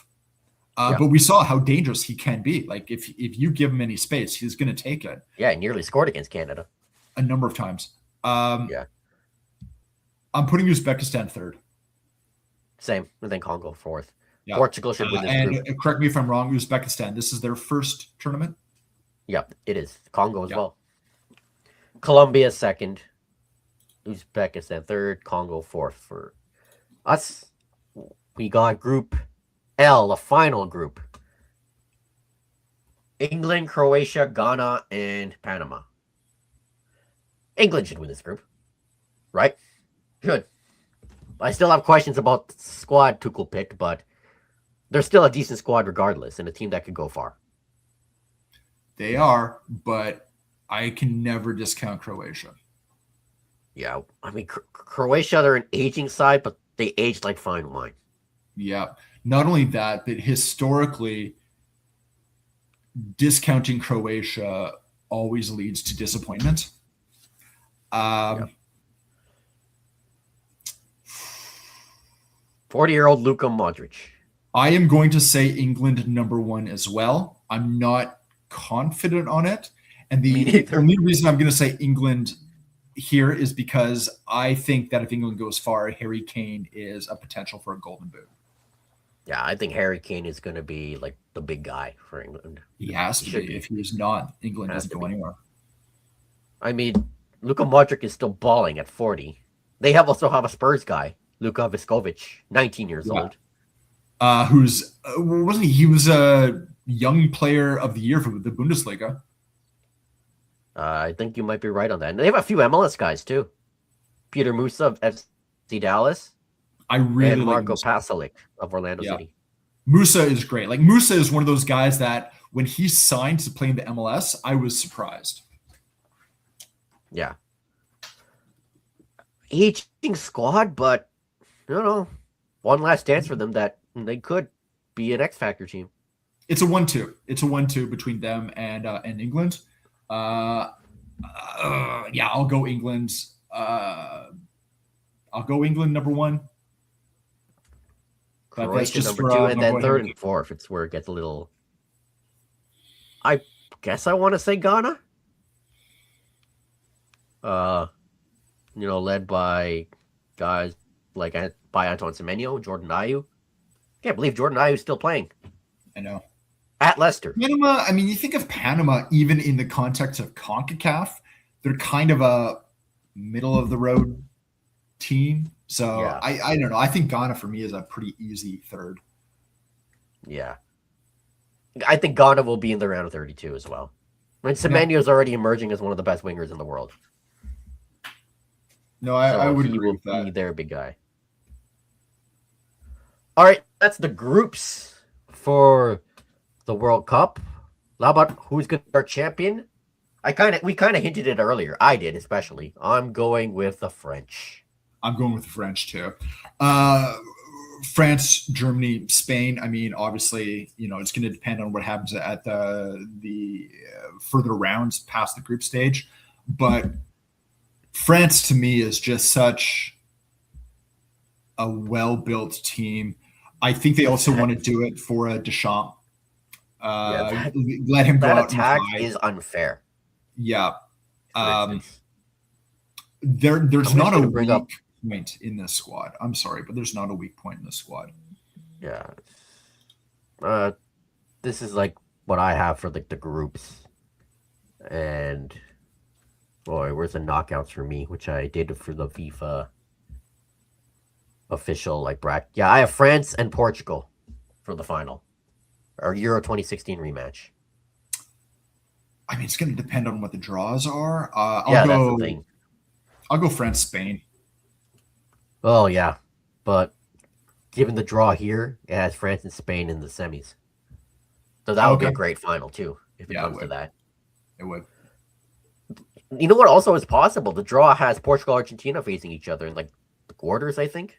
But we saw how dangerous he can be. Like if you give him any space, he's going to take it. Yeah, he nearly scored against Canada a number of times. I'm putting Uzbekistan third. Same, and then Congo fourth. Yeah. Portugal should win this group. Correct me if I'm wrong, Uzbekistan, this is their first tournament? Yep, it is. Congo as well. Colombia second. Uzbekistan third. Congo fourth. For us, we got Group L, the final group. England, Croatia, Ghana, and Panama. England should win this group. Right? Should. I still have questions about the squad Tuchel picked, but they're still a decent squad regardless, and a team that could go far. They are, but I can never discount Croatia. Yeah, I mean, Croatia, they're an aging side, but they aged like fine wine. Yeah. Not only that, but historically, discounting Croatia always leads to disappointment. 40-year-old Luka Modric. I am going to say England number one as well. I'm not confident on it. And the only reason I'm going to say England here is because I think that if England goes far, Harry Kane is a potential for a golden boot. Yeah, I think Harry Kane is going to be like the big guy for England. He has to be. If he's not, England doesn't go anywhere. I mean, Luka Modric is still balling at 40. They also have a Spurs guy, Luka Viskovic, 19 years old. Who's wasn't he? He was a young player of the year for the Bundesliga. I think you might be right on that. And they have a few MLS guys too. Peter Musa of FC Dallas. And Marco Pasalic of Orlando City. Musa is great. Like Musa is one of those guys that when he signed to play in the MLS, I was surprised. Yeah. Aging squad, but I don't know. One last dance for them that they could be an X Factor team. It's a 1-2. It's a 1-2 between them and England. I'll go England. I'll go England number one. Croatia number two, and then third and fourth. It's where it gets a little. I guess I want to say Ghana. Led by guys like by Antoine Semenyo, Jordan Ayew. Can't believe Jordan Ayew is still playing. I know. At Leicester. Panama, I mean, you think of Panama even in the context of CONCACAF, they're kind of a middle-of-the-road team. So yeah. I don't know. I think Ghana for me is a pretty easy third. Yeah. I think Ghana will be in the round of 32 as well. I mean, Semenyo is already emerging as one of the best wingers in the world. No, I would agree with that. He will be their big guy. All right, that's the groups for the World Cup. How about who's going to be our champion? We kind of hinted it earlier. I did, especially. I'm going with the French. I'm going with the French too. France, Germany, Spain. I mean, obviously, it's going to depend on what happens at the further rounds past the group stage. But France, to me, is just such a well-built team. I think they also want to do it for Deschamps. Let him go out. That attack is unfair. Yeah. There's not a weak point in this squad. I'm sorry, but there's not a weak point in this squad. Yeah. This is like what I have for like the groups. And boy, where's the knockouts for me, which I did for the FIFA official like bracket. Yeah, I have France and Portugal for the final. Or Euro 2016 rematch. I mean, it's going to depend on what the draws are. That's the thing. I'll go France, Spain. Oh, yeah. But given the draw here, it has France and Spain in the semis. So that would be a great final, too, if it comes to that. It would. You know what also is possible? The draw has Portugal, Argentina facing each other in like the quarters, I think,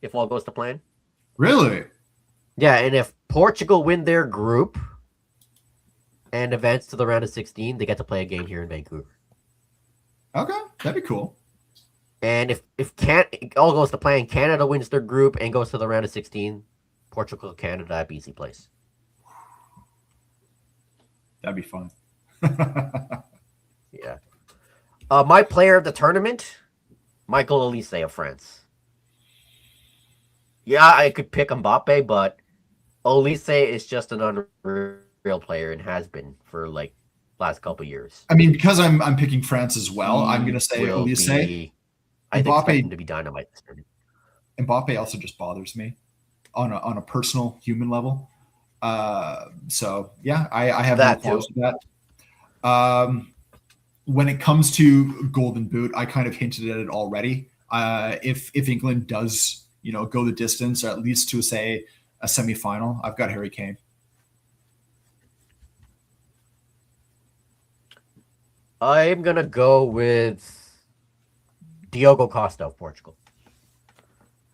if all goes to plan. Really? Yeah, and if Portugal win their group and advance to the round of 16, they get to play a game here in Vancouver. Okay, that'd be cool. And if it all goes to plan, Canada wins their group and goes to the round of 16, Portugal, Canada at BC Place. That'd be fun. Yeah. My player of the tournament, Michael Elise of France. Yeah, I could pick Mbappe, but Elise is just an unreal player and has been for like last couple years. I mean, because I'm picking France as well, I'm going to say Elise. I expect him to be dynamite this tournament. Mbappe also just bothers me on a personal human level. So yeah, I have no problems with that. When it comes to Golden Boot, I kind of hinted at it already. If England does, go the distance, or at least to say a semifinal, I've got Harry Kane. I'm gonna go with Diogo Costa of Portugal.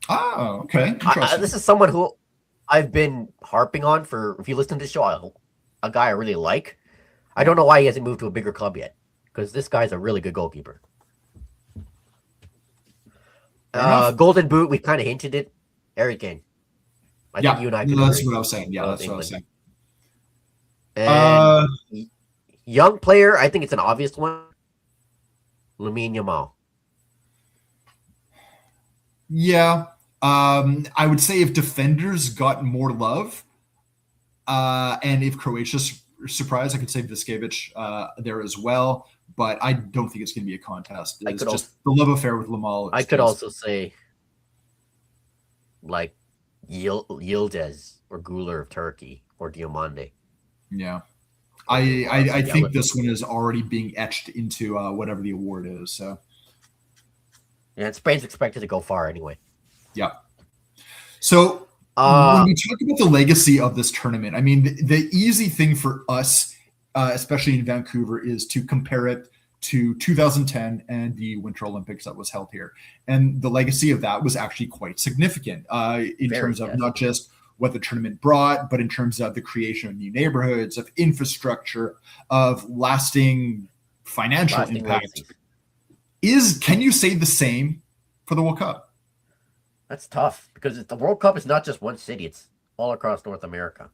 Oh, okay. This is someone who I've been harping on for. If you listen to the show, a guy I really like. I don't know why he hasn't moved to a bigger club yet, because this guy's a really good goalkeeper. Golden Boot, we kind of hinted it. Harry Kane. I think you and I could that's agree. what I was saying. Yeah, that's what I was saying. And young player, I think it's an obvious one. Lamine Yamal. Yeah. I would say if defenders got more love, and if Croatia surprised, I could say Viscevic there as well. But I don't think it's going to be a contest. It's just the love affair with Lamal. I could also say like Yildiz or Guler of Turkey or Diomande. Yeah. I think this one is already being etched into whatever the award is. So, and Spain's expected to go far anyway. Yeah. So when we talk about the legacy of this tournament, I mean, the easy thing for us, especially in Vancouver, is to compare it to 2010 and the Winter Olympics that was held here. And the legacy of that was actually quite significant in terms of not just what the tournament brought, but in terms of the creation of new neighborhoods, of infrastructure, of lasting financial impact. Can you say the same for the World Cup? That's tough because the World Cup is not just one city; it's all across North America.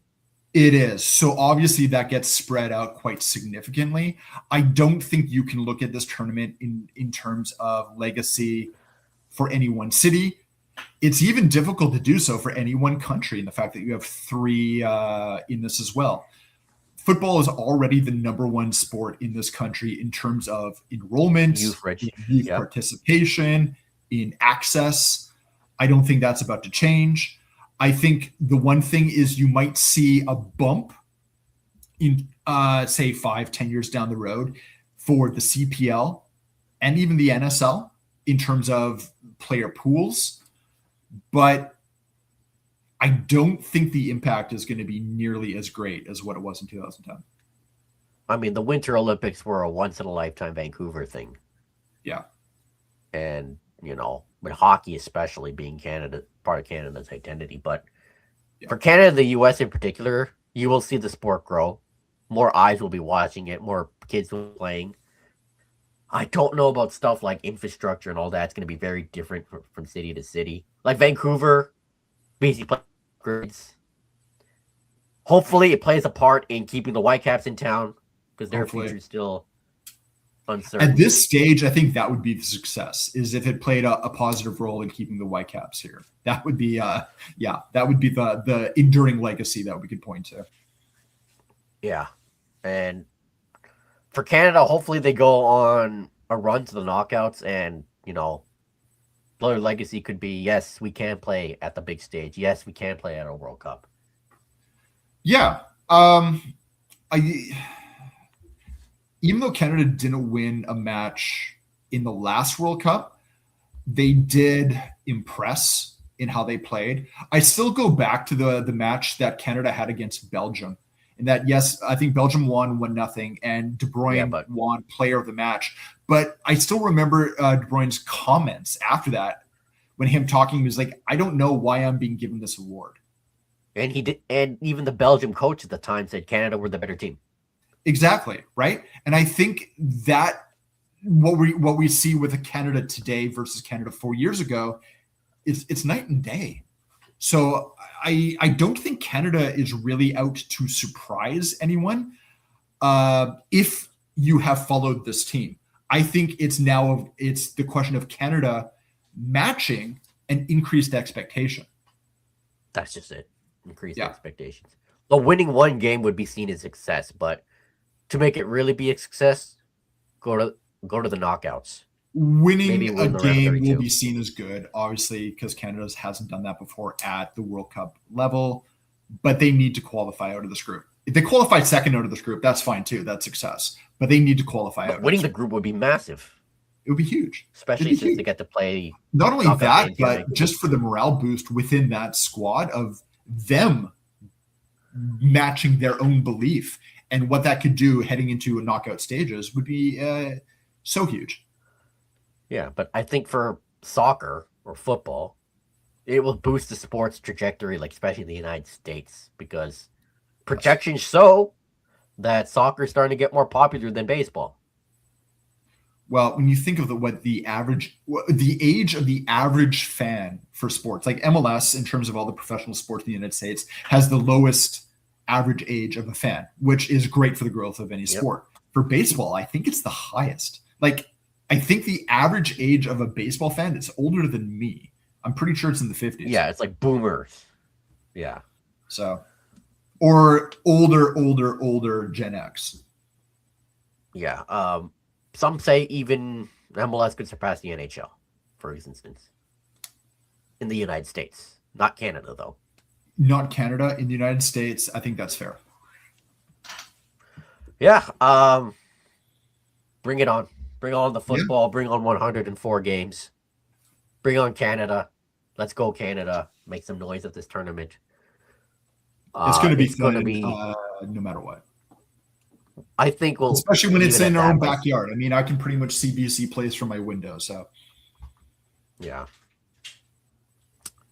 It is. So obviously that gets spread out quite significantly. I don't think you can look at this tournament in terms of legacy for any one city. It's even difficult to do so for any one country, and the fact that you have three in this as well. Football is already the number one sport in this country in terms of enrollment, youth participation, in access. I don't think that's about to change. I think the one thing is you might see a bump in, say, 5-10 years down the road for the CPL and even the NSL in terms of player pools. But I don't think the impact is going to be nearly as great as what it was in 2010. I mean, the Winter Olympics were a once in a lifetime Vancouver thing. Yeah. And, with hockey especially being part of Canada's identity. But for Canada and the US in particular, you will see the sport grow. More eyes will be watching it, more kids will be playing. I don't know about stuff like infrastructure and all that. It's going to be very different from city to city. Like Vancouver, BC grades. Hopefully, it plays a part in keeping the Whitecaps in town because their future is still uncertain. At this stage, I think that would be the success, is if it played a positive role in keeping the Whitecaps here. That would be, that would be the enduring legacy that we could point to. Yeah. And for Canada, hopefully they go on a run to the knockouts and, their legacy could be, yes, we can play at the big stage. Yes, we can play at a World Cup. Yeah. Even though Canada didn't win a match in the last World Cup, they did impress in how they played. I still go back to the match that Canada had against Belgium. And that, yes, I think Belgium won 1-0, and De Bruyne won player of the match. But I still remember De Bruyne's comments after that, when him talking, he was like, I don't know why I'm being given this award. And he did, and even the Belgium coach at the time said Canada were the better team. Exactly, right? And I think that what we see with Canada today versus Canada 4 years ago, it's night and day. So I don't think Canada is really out to surprise anyone if you have followed this team. I think it's the question of Canada matching an increased expectation. That's just it. Increased expectations. Well, winning one game would be seen as success, but to make it really be a success, go to the knockouts. Winning a game will be seen as good, obviously, because Canada hasn't done that before at the World Cup level, but they need to qualify out of this group. If they qualify second out of this group, that's fine too. That's success. But they need to qualify out. Winning the group would be massive. It would be huge. Especially since they get to play. Not only that, but just for the morale boost within that squad of them matching their own belief, and what that could do heading into knockout stages would be so huge. Yeah, but I think for soccer or football, it will boost the sport's trajectory, like especially in the United States, because projections show that soccer is starting to get more popular than baseball. Well, when you think of the age of the average fan for sports, like MLS, in terms of all the professional sports in the United States, has the lowest average age of a fan, which is great for the growth of any sport. For baseball, I think it's the highest. Like, I think the average age of a baseball fan is older than me. I'm pretty sure it's in the 50s. Yeah, it's like boomers. Yeah. So, or older Gen X. Yeah. Some say even MLS could surpass the NHL, for instance, in the United States. Not Canada, though. Not Canada. In the United States, I think that's fair. Yeah. Bring it on. Bring on the football. Yeah. Bring on 104 games. Bring on Canada. Let's go, Canada. Make some noise at this tournament. It's going to be fun, no matter what. I think we'll, especially when it's in our own backyard. I mean, I can pretty much see BC plays from my window. So, yeah,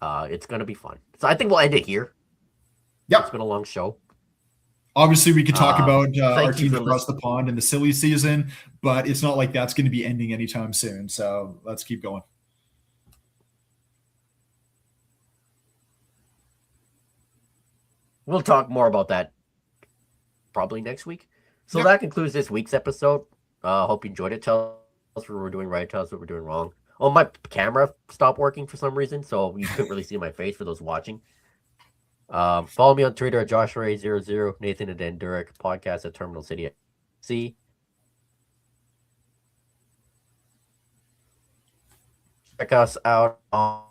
it's going to be fun. So I think we'll end it here. Yeah, it's been a long show. Obviously, we could talk about our teams across the pond in the silly season, but it's not like that's going to be ending anytime soon. So let's keep going. We'll talk more about that probably next week. So that concludes this week's episode. Hope you enjoyed it. Tell us what we're doing right. Tell us what we're doing wrong. Oh, my camera stopped working for some reason, so you couldn't really see my face for those watching. Follow me on Twitter at JoshRay00, Nathan and Enduric, podcast at Terminal City. See. Check us out on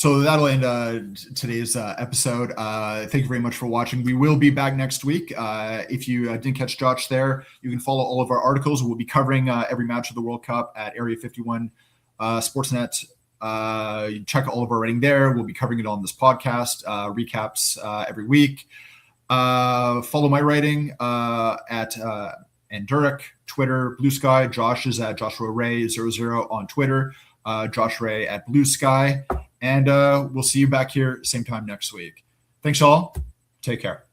So that'll end today's episode. Thank you very much for watching. We will be back next week. If you didn't catch Josh there, you can follow all of our articles. We'll be covering every match of the World Cup at Area 51 Sportsnet. Check all of our writing there. We'll be covering it on this podcast, recaps every week. Follow my writing at Enduric, Twitter, Blue Sky. Josh is at Joshua Ray 00 on Twitter. Josh Ray at Blue Sky. And we'll see you back here same time next week. Thanks all. Take care.